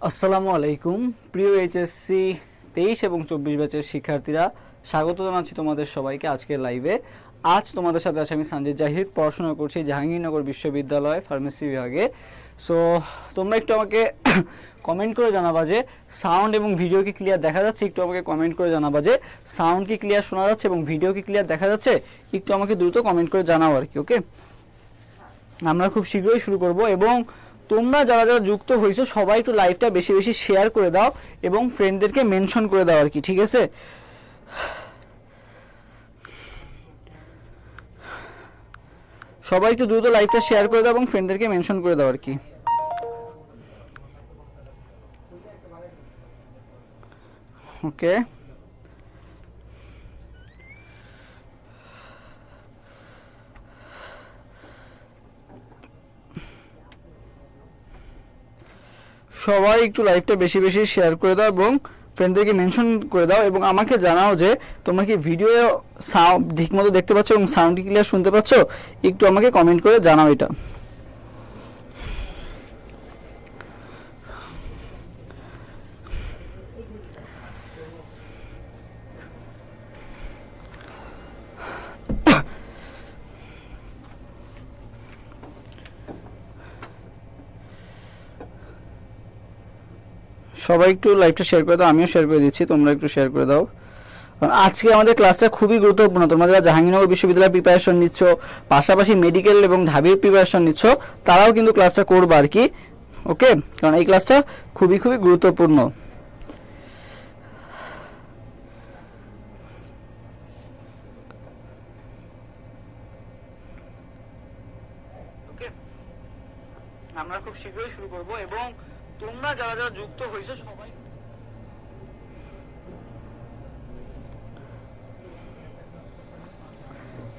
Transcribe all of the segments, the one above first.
আসসালামু আলাইকুম প্রিয় এইচএসসি 23 এবং 24 ব্যাচের শিক্ষার্থীরা, স্বাগত জানাচ্ছি তোমাদের সবাইকে আজকের লাইভে। আজ তোমাদের সাথে আছি আমি সানজিদ জাহিদ, পড়াশোনা করছি জাহাঙ্গীরনগর বিশ্ববিদ্যালয় ফার্মেসি বিভাগে। সো তোমরা একটু আমাকে কমেন্ট করে জানাবা যে সাউন্ড এবং ভিডিও কি ক্লিয়ার দেখা যাচ্ছে। একটু আমাকে কমেন্ট করে জানাবা যে সাউন্ড কি ক্লিয়ার শোনা যাচ্ছে এবং ভিডিও কি ক্লিয়ার দেখা যাচ্ছে। একটু আমাকে দ্রুত কমেন্ট করে জানাও আর কি। ওকে, আমরা খুব শীঘ্রই শুরু করব এবং তোমরা যারা যারা যুক্ত হয়েছো সবাই একটু লাইভটা বেশি বেশি শেয়ার করে দাও এবং ফ্রেন্ডদেরকে মেনশন করে দাও আর কি, ঠিক আছে? সবাই একটু দ্রুত লাইভটা শেয়ার করে দাও এবং ফ্রেন্ডদেরকে মেনশন করে দাও আর কি। ওকে, সবাই একটু লাইভটা বেশি বেশি শেয়ার করে দাও এবং ফ্রেন্ডদেরকে মেনশন করে দাও এবং আমাকে জানাও যে তোমরা কি ভিডিও সাউন্ড ঠিকমতো দেখতে পাচ্ছ এবং সাউন্ড ক্লিয়ার শুনতে পাচ্ছ। একটু আমাকে কমেন্ট করে জানাও এটা। সবাই একটু লাইভটা শেয়ার করে দাও, আমিও শেয়ার করে দিচ্ছি, তোমরা একটু শেয়ার করে দাও। কারণ আজকে আমাদের ক্লাসটা খুবই গুরুত্বপূর্ণ। তোমরা যারা জাহাঙ্গীরনগর বিশ্ববিদ্যালয়ের প্রিপারেশন নিচ্ছ, পাশাপাশি মেডিকেল এবং ঢাবির প্রিপারেশন নিচ্ছ, তারাও কিন্তু ক্লাসটা করবে আর কি। ওকে, কারণ এই ক্লাসটা খুবই খুবই গুরুত্বপূর্ণ। আমরা খুব শীঘ্রই শুরু করব এবং তোমরা যারা যারা যুক্ত হয়েছো সবাই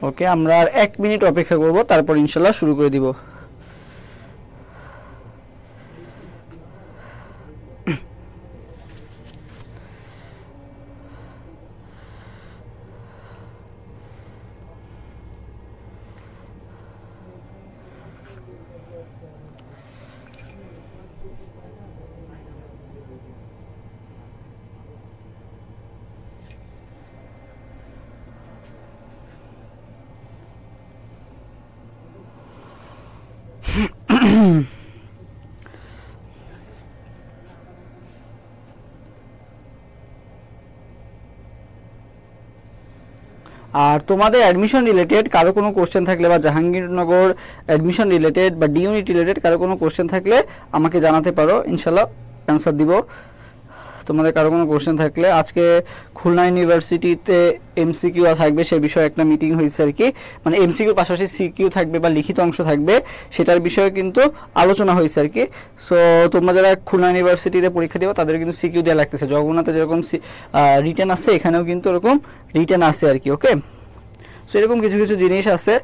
ওকে, আমরা আর 1 মিনিট অপেক্ষা করব, তারপর ইনশাল্লাহ শুরু করে দিব। আর তোমাদের অ্যাডমিশন রিলেটেড কারো কোনো কোশ্চেন থাকলে বা জাহাঙ্গীরনগর অ্যাডমিশন রিলেটেড বা ডি ইউনিট রিলেটেড কারো কোনো কোশ্চেন থাকলে আমাকে জানাতে পারো, ইনশাল্লাহ অ্যান্সার দিব। তোমাদের কারো কোনো কোশ্চেন থাকলে, আজকে খুলনা ইউনিভার্সিটিতে এমসিকিউ থাকবে, সে বিষয়ে একটা মিটিং হয়েছে আর কি। মানে এমসিকিউর পাশাপাশি সিকিউ থাকবে বা লিখিত অংশ থাকবে, সেটার বিষয়ে কিন্তু আলোচনা হয়েছে আর কি। সো তোমরা যারা খুলনা ইউনিভার্সিটিতে পরীক্ষা দেবে তাদের কিন্তু সিকিউ দেওয়া লাগতেছে। জগন্নাথে যেরকম রিটেন আছে, এখানেও কিন্তু এরকম রিটেন আছে আর কি। ওকে, সো এরকম কিছু কিছু জিনিস আছে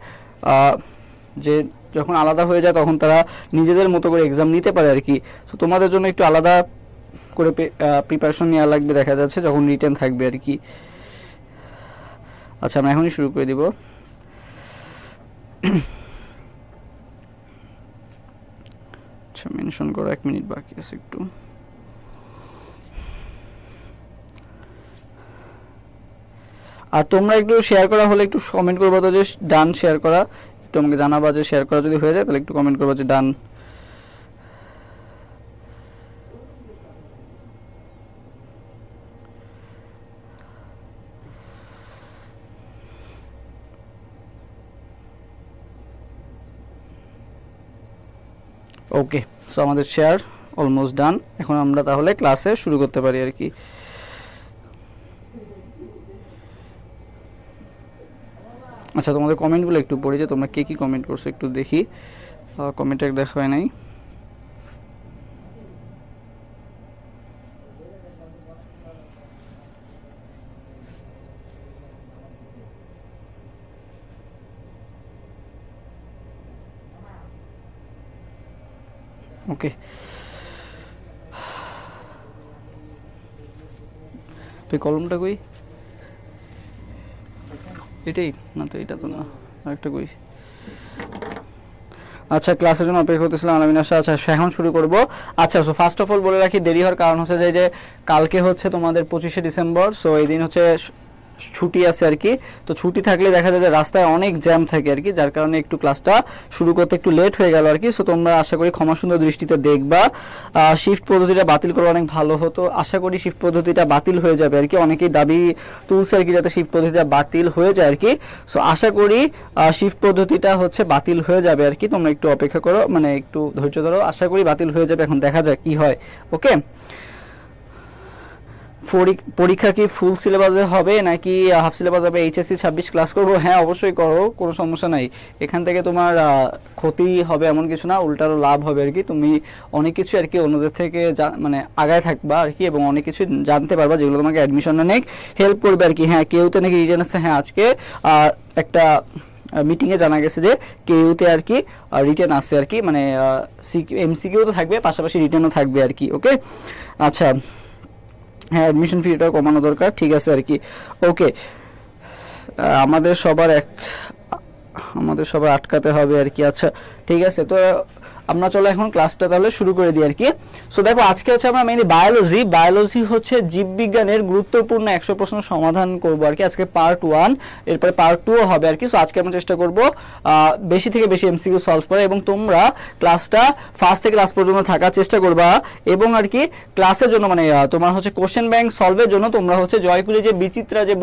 যে যখন আলাদা হয়ে যায় তখন তারা নিজেদের মতো করে এক্সাম নিতে পারে আর কি। সো তোমাদের জন্য একটু আলাদা করে প্রিপারেশন নেওয়া লাগবে দেখা যাচ্ছে যখন রিটেন থাকবে আর কি। আচ্ছা, আমরা এখনই শুরু করে দিব। আচ্ছা, মেনশন করো, 1 মিনিট বাকি আছে একটু। আর তোমরা একটু শেয়ার করা হলে একটু কমেন্ট করবো তো যে ডান শেয়ার করা, একটু আমাকে জানাবা যে শেয়ার করা যদি হয়ে যায় তাহলে একটু কমেন্ট করবো যে ডান। ওকে, সো আমাদের শেয়ার অলমোস্ট ডান। এখন আমরা তাহলে ক্লাসে শুরু করতে পারি আর কি। আচ্ছা, তোমাদের কমেন্টগুলো একটু পড়ি যে তোমরা কে কি কমেন্ট করছো একটু দেখি। কমেন্টটা দেখা হয় নাই। ওকে, কলমটা কই? এটাই না তো, এটা তো না, আরেকটা কই? আচ্ছা ক্লাসের জন্য অপেক্ষা করতেছিলাম আলামিন আশা। আচ্ছা এখন শুরু করব। আচ্ছা সো ফার্স্ট অফ অল বলে রাখি দেরি হওয়ার কারণ হচ্ছে যে কালকে হচ্ছে তোমাদের 25শে ডিসেম্বর, সো এই দিন হচ্ছে ছুটি আছে আর কি। তো ছুটি থাকলে দেখা যায় যে রাস্তায় অনেক জ্যাম থাকে আর কি, যার কারণে একটু ক্লাসটা শুরু করতে একটু লেট হয়ে গেল আর কি। সো তোমরা আশা করি ক্ষমা সুন্দর দৃষ্টিতে দেখবা। শিফট পদ্ধতিটা বাতিল করে অনেক ভালো হতো, আশা করি শিফট পদ্ধতিটা বাতিল হয়ে যাবে আর কি। অনেকেই দাবি তুলছে আর কি যাতে শিফট পদ্ধতিটা বাতিল হয়ে যায় আর কি। সো আশা করি শিফট পদ্ধতিটা হচ্ছে বাতিল হয়ে যাবে আর কি। তোমরা একটু অপেক্ষা করো, মানে একটু ধৈর্য ধরো, আশা করি বাতিল হয়ে যাবে, এখন দেখা যাক কি হয়। ওকে, পরীক্ষা কি ফুল সিলেবাসে হবে নাকি হাফ সিলেবাস হবে? এইচএসসি 26 ক্লাস করবো? হ্যাঁ অবশ্যই করো, কোনো সমস্যা নাই। এখান থেকে তোমার ক্ষতি হবে এমন কিছু না, উল্টারও লাভ হবে আর কি। তুমি অনেক কিছু আর কি অন্যদের থেকে মানে আগায় থাকবা আর কি, এবং অনেক কিছু জানতে পারবা যেগুলো তোমাকে অ্যাডমিশনে অনেক হেল্প করবে আর কি। হ্যাঁ কেউতে নাকি রিটেন আছে, হ্যাঁ আজকে একটা মিটিংয়ে জানা গেছে যে কেউতে আর কি রিটেন আছে আর কি, মানে এমসিকিউ তো থাকবে, পাশাপাশি রিটেনও থাকবে আর কি। ওকে আচ্ছা, হ্যাঁ অ্যাডমিশন ফিটাও কমানো দরকার, ঠিক আছে আর কি। ওকে, আমাদের সবার আটকাতে হবে আর কি। আচ্ছা ঠিক আছে, তো আমরা চলো এখন ক্লাসটা তাহলে শুরু করে দিই আর কি। সো দেখো আজকে হচ্ছে আমরা মেইনলি বায়োলজি হচ্ছে জীববিজ্ঞানের গুরুত্বপূর্ণ 100 প্রশ্ন সমাধান করব আর কি। আজকে পার্ট 1, এরপরে পার্ট 2 হবে আর কি। সো আজকে আমরা চেষ্টা করব বেশি থেকে বেশি এমসিকিউ সলভ করা, এবং তোমরা ক্লাসটা ফার্স্ট থেকে লাস্ট পর্যন্ত থাকার চেষ্টা করবা। এবং আর কি ক্লাসের জন্য মানে তোমার হচ্ছে কোশ্চেন ব্যাংক সলভের জন্য তোমরা হচ্ছে জয়কুলি যে বিচিত্রা যে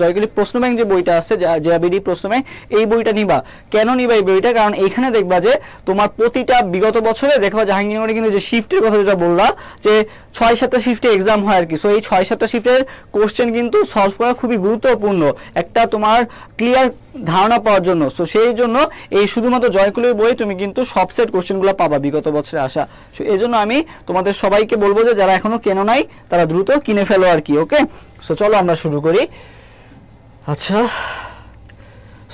জয়কুলি প্রশ্ন ব্যাংক যে বইটা আছে, জেআবিডি প্রশ্ন ব্যাংক, এই বইটা নিবা। কেন নিবা এই বইটা? কারণ এইখানে দেখবা যে তোমার প্রতিটা বিগত বছরে দেখবা জাহাঙ্গীরনগরে কিন্তু যে শিফটের কথা যেটা বললা যে 6-7টা শিফটে এক্সাম হয় আর কি। সো এই 6-7টা শিফটের কোশ্চেন কিন্তু সলভ করা খুবই গুরুত্বপূর্ণ একটা তোমার ক্লিয়ার ধারণা পাওয়ার জন্য। সো সেই জন্য এই শুধুমাত্র জয়কুলের বই তুমি কিন্তু সব সেট কোশ্চেনগুলো পাবা বিগত বছরে আসা। সো এই জন্য আমি তোমাদের সবাইকে বলবো যে যারা এখনো কেনো নাই তারা দ্রুত কিনে ফেলো আর কি। ওকে, সো চলো আমরা শুরু করি। আচ্ছা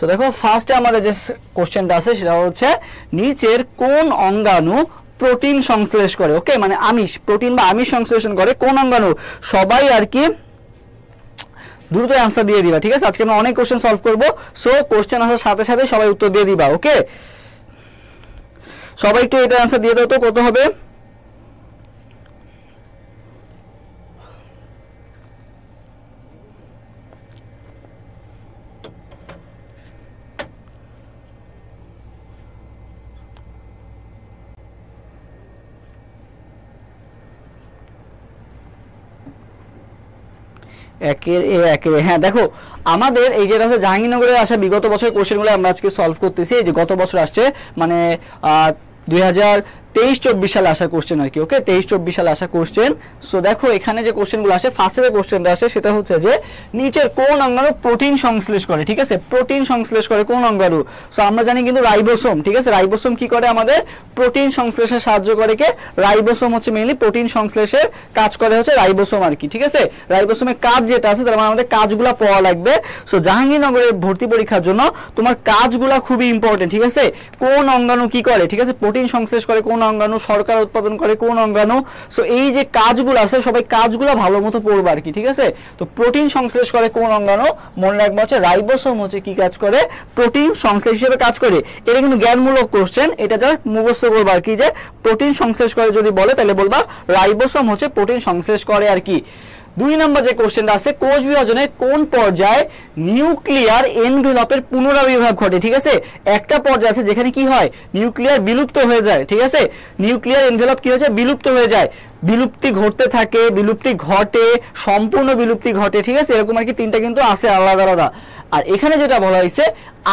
সো দেখো ফার্স্টে আমাদের যে কোশ্চেনটা আছে সেটা হচ্ছে নিচের কোন অঙ্গাণু প্রোটিন সংশ্লেষ করে? ওকে, মানে আমিষ, প্রোটিন বা আমিষ সংশ্লেষণ করে কোন অঙ্গাণু? সবাই আর কি দ্রুত অ্যান্সার দিয়ে দিবা, ঠিক আছে? আজকে আমরা অনেক কোশ্চেন সলভ করব, সো কোশ্চেন আসার সাথে সাথে সবাই উত্তর দিয়ে দিবা। ওকে, সবাই একটু এটা অ্যান্সার দিয়ে দাও তো কত হবে। হ্যাঁ দেখো আমাদের এই যেটা হচ্ছে জাহাঙ্গীরনগরে আসা বিগত বছরের কোশ্চেনগুলো আমরা আজকে সলভ করতেছি। এই যে গত বছর আসছে মানে 2023-24 সালে আসা কোশ্চেন আর কি। ওকে, 23-24 সালে আসা কোশ্চেন। সো দেখো এখানে যে কোশ্চেনগুলো আসে, ফার্স্টে যে কোশ্চেনটা আসে সেটা হচ্ছে যে নিচের কোন অঙ্গাণু প্রোটিন সংশ্লেষ করে? ঠিক আছে, প্রোটিন সংশ্লেষ করে কোন অঙ্গাণু? সো আমরা জানি কিন্তু রাইবোসোম, ঠিক আছে? রাইবোসোম কি করে? আমাদের প্রোটিন সংশ্লেষে সাহায্য করে। কে? রাইবোসোম হচ্ছে মেইনলি প্রোটিন সংশ্লেষের কাজ করে হচ্ছে রাইবোসোম আর কি। ঠিক আছে, রাইবোসোমের কাজ যেটা আছে তার মানে আমাদের কাজগুলো পড়া লাগবে। সো জাহাঙ্গীরনগরের ভর্তি পরীক্ষার জন্য তোমার কাজগুলো খুবই ইম্পর্টেন্ট। ঠিক আছে, কোন অঙ্গাণু কি করে? ঠিক আছে, প্রোটিন সংশ্লেষ করে কোন অঙ্গাণু, শর্করা উৎপাদন করে কোন অঙ্গাণু। সো এই যে কাজগুলো আছে সবাই কাজগুলো ভালো মতো পড়বে আর কি। ঠিক আছে, তো প্রোটিন সংশ্লেষ করে কোন অঙ্গাণু? মনে রাখবো হচ্ছে রাইবোসোম হচ্ছে কি কাজ করে? প্রোটিন সংশ্লেষ হিসেবে কাজ করে। এটা কিন্তু জ্ঞানমূলক কোশ্চেন, এটা জাস্ট মুখস্থ করবা আর কি, যে প্রোটিন সংশ্লেষ করে যদি বলে তাহলে বলবা রাইবোসোম হচ্ছে প্রোটিন সংশ্লেষ করে আর কি। 2 নম্বর যে কোশ্চেনটা আছে, কোষ বিভাজনের কোন পর্যায়ে নিউক্লিয়ার এনভেলপের পুনরাবির্ভাব ঘটে? ঠিক আছে, একটা পর্যায়ে আছে যেখানে কি হয়? নিউক্লিয়ার বিলুপ্ত হয়ে যায়। ঠিক আছে, নিউক্লিয়ার এনভেলপ কি হয়েছে? বিলুপ্ত হয়ে যায়। বিলুপ্তি ঘটতে থাকে, বিলুপ্তি ঘটে, সম্পূর্ণ বিলুপ্তি ঘটে। ঠিক আছে, এরকম আর কি 3টা কিন্তু আছে আলাদা আলাদা। আর এখানে যেটা বলা হয়েছে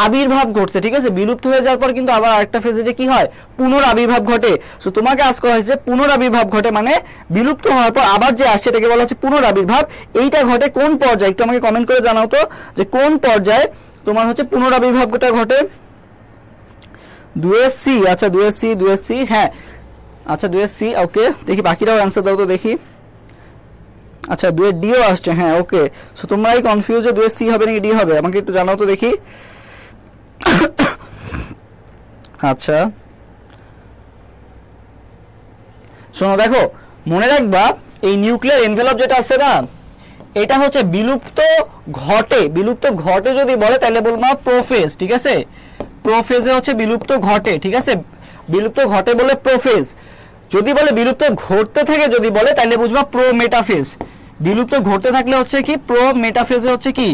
আবির্ভাব ঘটছে। ঠিক আছে, বিলুপ্ত হয়ে যাওয়ার পর কিন্তু আবার আরেকটা ফেজে যে কি হয়? পুনরাবির্ভাব ঘটে। সো তোমাকে আজ করা হয়েছে পুনরাবির্ভাব ঘটে মানে বিলুপ্ত হওয়ার পর আবার যে আসছে এটাকে বলা হচ্ছে পুনরাবির্ভাব। এইটা ঘটে কোন পর্যায়ে? একটু আমাকে কমেন্ট করে জানাও তো যে কোন পর্যায়ে তোমার হচ্ছে পুনরাবির্ভাবটা ঘটে। 2SC, আচ্ছা 2SC, হ্যাঁ আচ্ছা 2SC। ওকে, দেখি বাকিরাও অ্যান্সার দাও তো দেখি। আচ্ছা 2Dও আসছে, হ্যাঁ ওকে। সো তোমরাই কনফিউজ যে 2SC হবে নাকি ডি হবে, আমাকে একটু জানাও তো দেখি। আচ্ছা শোনো, দেখো মনে রাখবা এই নিউক্লিয়ার এনভেলপ যেটা আছে না, এটা হচ্ছে বিলুপ্ত ঘটে। বিলুপ্ত ঘটে যদি বলে তাহলে বলবো প্রোফেজ। ঠিক আছে, প্রোফেজে হচ্ছে বিলুপ্ত ঘটে। ঠিক আছে, বিলুপ্ত ঘটে বলে প্রোফেজ, যদি বলে বিলুপ্ত ঘটতে থাকে যদি বলে তাহলে বুঝবা প্রো মেটাফেজ। বিলুপ্ত ঘটতে থাকলে হচ্ছে কি প্রো মেটাফেজে হচ্ছে কি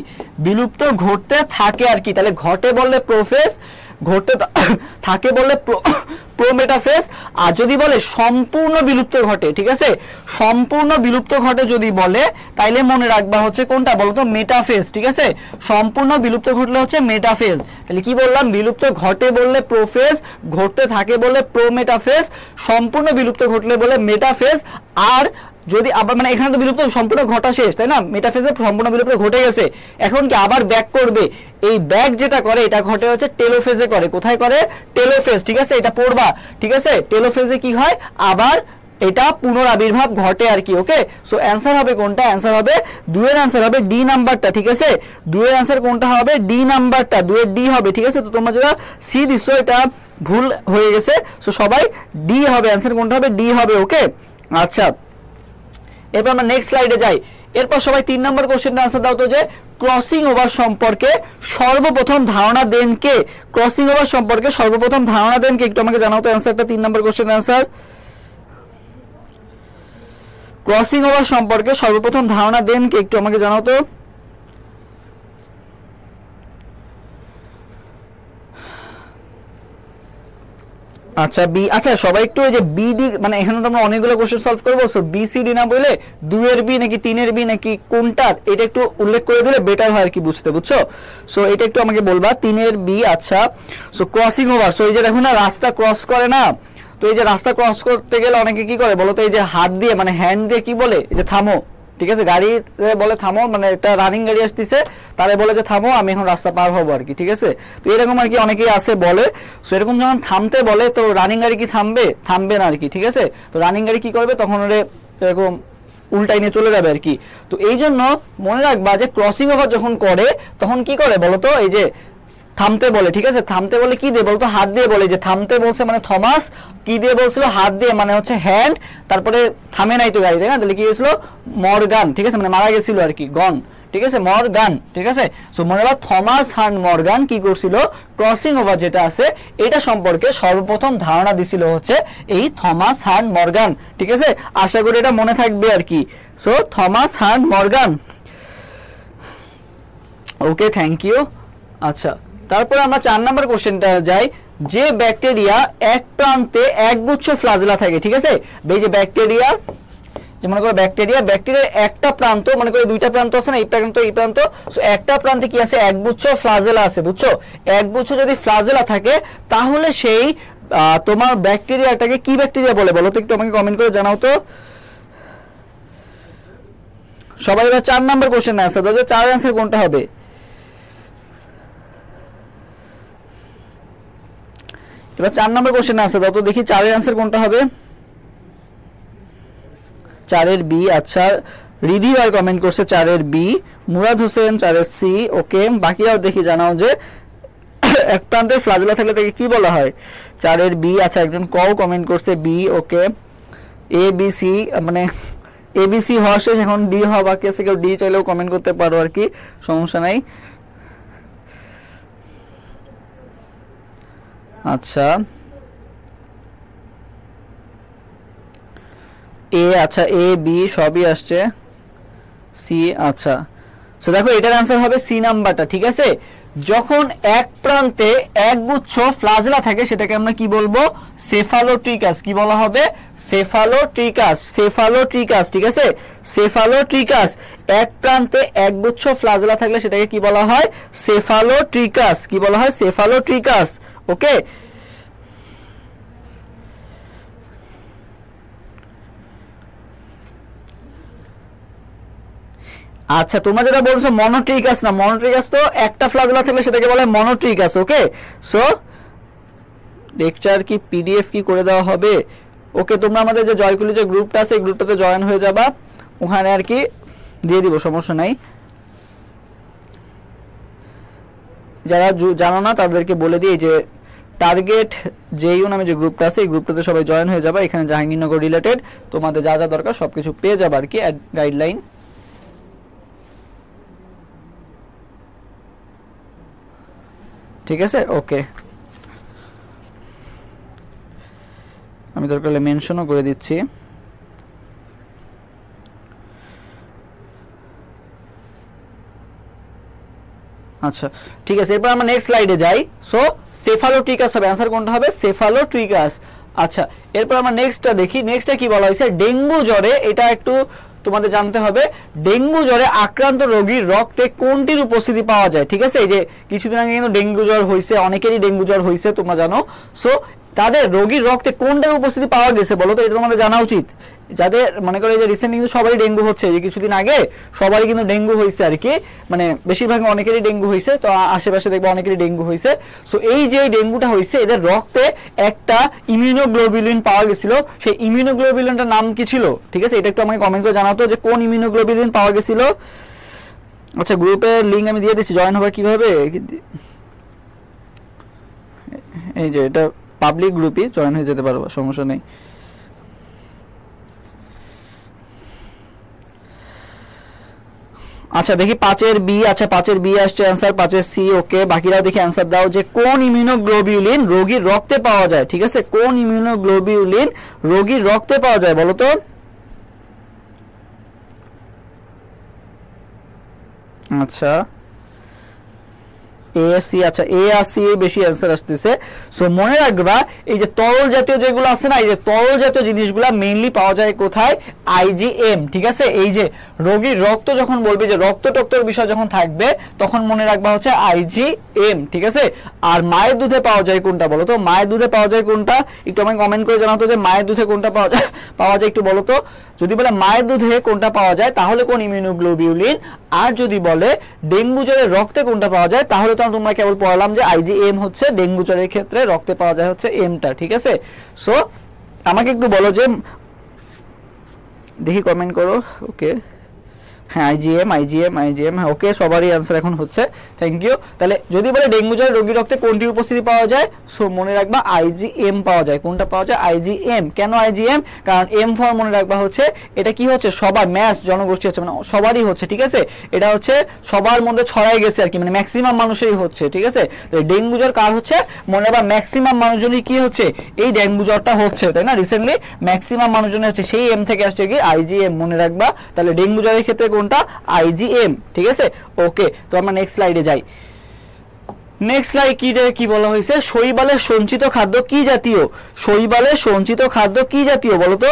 বিলুপ্ত ঘটতে থাকে আর কি, তাহলে ঘটে বললে প্রোফেজ, ঘটতে থাকে বললে প্রো মেটাফেজ। আর যদি বলে সম্পূর্ণ বিলুপ্ত ঘটে, ঠিক আছে, সম্পূর্ণ বিলুপ্ত ঘটে যদি বলে তাইলে মনে রাখবা হচ্ছে কোনটা বলতো মেটাফেজ, ঠিক আছে, সম্পূর্ণ বিলুপ্ত ঘটলে হচ্ছে মেটাফেজ। তাহলে কি বললাম, বিলুপ্ত ঘটে বললে প্রোফেজ, ঘটতে থাকে বললে প্রো মেটাফেজ, সম্পূর্ণ বিলুপ্ত ঘটলে বলে মেটাফেজ। আর যদি আবার মানে এখানে তো বিলুপ্ত সম্পূর্ণ ঘটা শেষ, তাই না, মেটাফেজে সম্পূর্ণ বিলুপ্ত ঘটে গেছে, এখন কি আবার ব্যাক করবে, এই ব্যাক যেটা করে এটা ঘটে হচ্ছে টেলোফেজে করে, কোথায় করে, টেলোফেজ, ঠিক আছে, এটা পড়বা, ঠিক আছে, টেলোফেজে কি হয় আবার এটা পুনরাবির্ভাব ঘটে আর কি। ওকে, সো অ্যানসার হবে কোনটা, অ্যানসার হবে 2 এর অ্যানসার হবে ডি নাম্বারটা, ঠিক আছে, 2 এর অ্যানসার কোনটা হবে, ডি নাম্বারটা, 2 এর ডি হবে, ঠিক আছে। তো তোমরা যেটা সি দিছো এটা ভুল হয়ে গেছে, সো সবাই ডি হবে, অ্যানসার কোনটা হবে, ডি হবে। ওকে, আচ্ছা এরপর আমরা নেক্সট স্লাইডে যাই। এরপর সবাই 3 নম্বর কোশ্চেনটা আনসার দাও তো, যে ক্রসিং ওভার সম্পর্কে সর্বপ্রথম ধারণা দেন কে, ক্রসিং ওভার সম্পর্কে সর্বপ্রথম ধারণা দেন কে, একটু আমাকে জানাও তো অ্যানসারটা, 3 নম্বর কোশ্চেনের অ্যানসার। ক্রসিং ওভার সম্পর্কে সর্বপ্রথম ধারণা দেন কে, একটু আমাকে জানাও তো। আচ্ছা বি, আচ্ছা সবাই একটু এই যে বিডি মানে এখানে তো আমরা অনেকগুলো কোশ্চেন সলভ করবো, সো বি সি ডি না বলে 2 এর বি নাকি 3 এর বি নাকি কোনটার, এটা একটু উল্লেখ করে দিলে বেটার হয় আর কি বুঝতে, বুঝছো। সো এটা একটু আমাকে বলবা 3 এর বি। আচ্ছা, সো ক্রসিং ওভার, সো এই যে দেখো না রাস্তা ক্রস করে না, তো এই যে রাস্তা ক্রস করতে গেলে অনেকে কি করে বলো তো, এই যে হাত দিয়ে মানে হ্যান্ড দিয়ে কি বলে, এই যে থামো, ঠিক আছে, গাড়ি বলে থামো, মানে একটা রানিং গাড়ি আসতেছে তারে বলে যে থামো আমি এখন রাস্তা পার হবো আর কি, ঠিক আছে। তো এরকম আর কি অনেকেই আছে বলে, সো এরকম যখন থামতে বলে তো রানিং গাড়ি কি থামবে, থামবে না আর কি, ঠিক আছে। তো রানিং গাড়ি কি করবে তখন ওরে এরকম উল্টাই নিয়ে চলে যাবে আর কি। তো এই জন্য মনে রাখবা যে ক্রসিং ওভার যখন করে তখন কি করে বলতো, এই যে থামতে বলে, ঠিক আছে, থামতে বলে কি দিয়ে বলতো, হাত দিয়ে বলে, যে থামতে বলছে মানে থমাস কি দিয়ে বলছিল, হাত দিয়ে মানে হচ্ছে হ্যান্ড, তারপরে থামে নাই তো গাড়ি, তাই না, তাহলে কি হয়েছিল মর্গান, ঠিক আছে, মানে মারা গেছিল আর কি, গন, ঠিক আছে, মর্গান, ঠিক আছে। সো মনে রাখবা থমাস হার্ন মর্গান কি করছিল, ক্রসিং ওভার যেটা আছে এটা সম্পর্কে সর্বপ্রথম ধারণা দিছিল হচ্ছে এই থমাস হার্ন মর্গান, ঠিক আছে, আশা করি এটা মনে থাকবে আর কি। সো থমাস হার্ন মর্গান, ওকে থ্যাংক ইউ। আচ্ছা তারপরে আমরা 4 নম্বর কোশ্চেনটা যাই, যে ব্যাকটেরিয়া এক প্রান্তে একগুচ্ছ ফ্লাজেলা থাকে, ঠিক আছে, এই যে ব্যাকটেরিয়া, যে মনে করো ব্যাকটেরিয়ার একটা প্রান্ত, মনে করো 2টা প্রান্ত আছে না, এই প্রান্ত এই প্রান্ত, সো একটা প্রান্তে কি আছে, একগুচ্ছ ফ্লাজেলা আছে, বুঝছো, একগুচ্ছ যদি ফ্লাজেলা থাকে তাহলে সেই তোমার ব্যাকটেরিয়াটাকে কি ব্যাকটেরিয়া বলে বলো তো, একটু আমাকে কমেন্ট করে জানাও তো সবাই। এবার 4 নম্বর কোশ্চেন আনসার দাও, 4 আনসার কোনটা হবে, এবার 4 নম্বর কোশ্চেন আনসার দাও তো দেখি 4 এর আনসার কোনটা হবে, 4 এর বি। আচ্ছা রিধি ভাই কমেন্ট করছে 4 এর বি, মুরাদ হোসেন 4 এর সি। ওকে বাকিরাও দেখি জানাও যে এক প্রান্তে ফ্লাজেলা থাকলে তাকে কি বলা হয়, 4 এর বি। আচ্ছা একজন কও কমেন্ট করছে B. Okay A B C, মানে এ বি সি হওয়া শেষ, এখন ডি হওয়া বাকি আছে, কেউ ডি চাইলেও কমেন্ট করতে পারো আর কি, সমস্যা নাই। আচ্ছা এ, আচ্ছা এ বি সবই আসছে, সি। আচ্ছা সো দেখো এটার आंसर হবে সি নাম্বারটা, ঠিক আছে, যখন এক প্রান্তে একগুচ্ছ ফ্লাজেলা থাকে সেটাকে আমরা কি বলবো, সেফালোট্রিকাস, কি বলা হবে, সেফালোট্রিকাস, সেফালোট্রিকাস, ঠিক আছে, সেফালোট্রিকাস, এক প্রান্তে একগুচ্ছ ফ্লাজেলা থাকলে সেটাকে কি বলা হয়, সেফালোট্রিকাস, কি বলা হয়, সেফালোট্রিকাস। ওকে আচ্ছা তোমরা যেটা বলছো মনোট্রিকাস না, মনোট্রিকাস তো একটা ফ্লাজেলা থাকলে সেটাকে বলে মনোট্রিকাস। ওকে সো লেকচার কি পিডিএফ কি করে দেওয়া হবে, ওকে তোমরা আমাদের যে জয়কুলি যে গ্রুপটা আছে এই গ্রুপটাতে জয়েন হয়ে যাবা, ওখানে আর কি দিয়ে দিব, সমস্যা নাই। যারা জানো না তাদেরকে বলে দিই যে টার্গেট জেইউ নামে যে গ্রুপটা আছে এই গ্রুপটাতে সবাই জয়েন হয়ে যাবা, এখানে জাহাঙ্গীরনগর রিলেটেড তোমাদের যা যা দরকার সবকিছু পেয়ে যাবে আর কি, গাইডলাইন, ঠিক আছে। ওকে আমি দরকার হলে মেনশনও করে দিচ্ছি। আচ্ছা ঠিক আছে, এরপর আমরা নেক্সট স্লাইডে যাই। সো সেফালোট্রিকাস হবে, অ্যানসার কোনটা হবে? সেফালোট্রিকাস। আচ্ছা এরপর আমরা নেক্সটটা দেখি। নেক্সটটা কি বলা হয়েছে? ডেঙ্গু জ্বরে, এটা একটু তোমাদের জানতে হবে, ডেঙ্গু জ্বরে আক্রান্ত রোগীর রক্তে কোনটির উপস্থিতি পাওয়া যায়? ঠিক আছে, এই যে কিছুদিন আগে কিন্তু ডেঙ্গু জ্বর হয়েছে, অনেকেরই ডেঙ্গু জ্বর হয়েছে তোমরা জানো। সো তাদের রোগীর রক্তে কোনটার উপস্থিতি পাওয়া গেছে বলো তো, এটা তোমাদের জানা উচিত। যাদের মনে করে যে রিসেন্ট কিন্তু সবারই ডেঙ্গু হচ্ছে, যে কিছুদিন আগে সবারই কিন্তু ডেঙ্গু হয়েছে আর কি, মানে বেশিরভাগ অনেকেরই ডেঙ্গু হয়েছে, তো আশেপাশে দেখবে অনেকেরই ডেঙ্গু হয়েছে। সো এই যে ডেঙ্গুটা হয়েছে, এদের রক্তে একটা ইমিউনোগ্লোবুলিন পাওয়া গেছিল, সেই ইমিউনোগ্লোবুলিনটার নাম কি ছিল? ঠিক আছে, এটা একটু আমাকে কমেন্ট করে জানাতো যে কোন ইমিউনোগ্লোবুলিন পাওয়া গেছিল। আচ্ছা গ্রুপের লিঙ্ক আমি দিয়ে দিচ্ছি, জয়েন হবে কিভাবে? এই যে এটা পাবলিক গ্রুপই, জয়েন হয়ে যেতে পারবো, সমস্যা নেই। আচ্ছা দেখি 5 এর বি। আচ্ছা 5 এর বি আসছে অ্যানসার, 5 এর সি। ওকে, বাকিরাও দেখি অ্যানসার দাও যে কোন ইমিউনোগ্লোবুলিন রোগীর রক্তে পাওয়া যায়। ঠিক আছে, কোন ইমিউনোগ্লোবুলিন রোগীর রক্তে পাওয়া যায় বলো তো? আচ্ছা এ সি, আচ্ছা এ আর সি বেশি অ্যান্সার আসতেছে। সো মনে রাখবা এই যে তরল জাতীয় যেগুলো আছে না, এই যে তরল জাতীয় জিনিসগুলো মেইনলি পাওয়া যায় কোথায়? আইজিএম। ঠিক আছে, এই যে রোগীর রক্ত যখন বলবে, যে রক্ত টক্তর বিষয় যখন থাকবে, তখন মনে রাখবা হচ্ছে আইজিএম। ঠিক আছে, আর মায়ের দুধে পাওয়া যায় কোনটা বলো তো? মায়ের দুধে পাওয়া যায় কোনটা? একটু আমাকে কমেন্ট করে জানাতো যে মায়ের দুধে কোনটা পাওয়া যায় একটু বলো তো। যদি বলে মায়ের দুধে কোনটা পাওয়া যায় তাহলে কোন ইমিউনোগ্লোবুলিন, আর যদি বলে ডেঙ্গু জ্বরের রক্তে কোনটা পাওয়া যায় তাহলে তো তোমরা কেবল পড়লাম যে আইজিএম হচ্ছে ডেঙ্গু জ্বরের ক্ষেত্রে রক্তে পাওয়া যায় হচ্ছে এমটা। ঠিক আছে, সো আমাকে একটু বলো যে, দেখি কমেন্ট করো। ওকে হ্যাঁ আইজিএম আইজিএম আইজিএম, হ্যাঁ ওকে, সবারই অ্যান্সার এখন হচ্ছে, থ্যাংক ইউ। তাহলে যদি বলে ডেঙ্গু জ্বরের রোগীর রক্তে কোনটির উপস্থিতি পাওয়া যায়, সো মনে রাখবা আইজিএম পাওয়া যায়। কোনটা পাওয়া যায়? আইজিএম। কেন আইজিএম? কারণ এম ফর মনে রাখবা হচ্ছে এটা কি হচ্ছে, সবার ম্যাস জনগোষ্ঠী হচ্ছে, মানে সবারই হচ্ছে। ঠিক আছে, এটা হচ্ছে সবার মধ্যে ছড়াই গেছে আর কি, মানে ম্যাক্সিমাম মানুষেরই হচ্ছে। ঠিক আছে, ডেঙ্গু জ্বর কার হচ্ছে? মনে রাখবা ম্যাক্সিমাম মানুষজনই কি হচ্ছে, এই ডেঙ্গু জ্বরটা হচ্ছে, তাই না? রিসেন্টলি ম্যাক্সিমাম মানুষজনের হচ্ছে, সেই এম থেকে আসছে কি আইজিএম, মনে রাখবা। তাহলে ডেঙ্গু জ্বরের ক্ষেত্রে কোনটা? আইজিএম। ঠিক আছে, ওকে, তো আমরা নেক্সট স্লাইডে যাই। নেক্সট স্লাইড কি বলা হয়েছে? শৈবালের সঞ্চিত খাদ্য কি জাতীয়? শৈবালের সঞ্চিত খাদ্য কি জাতীয় বলো তো?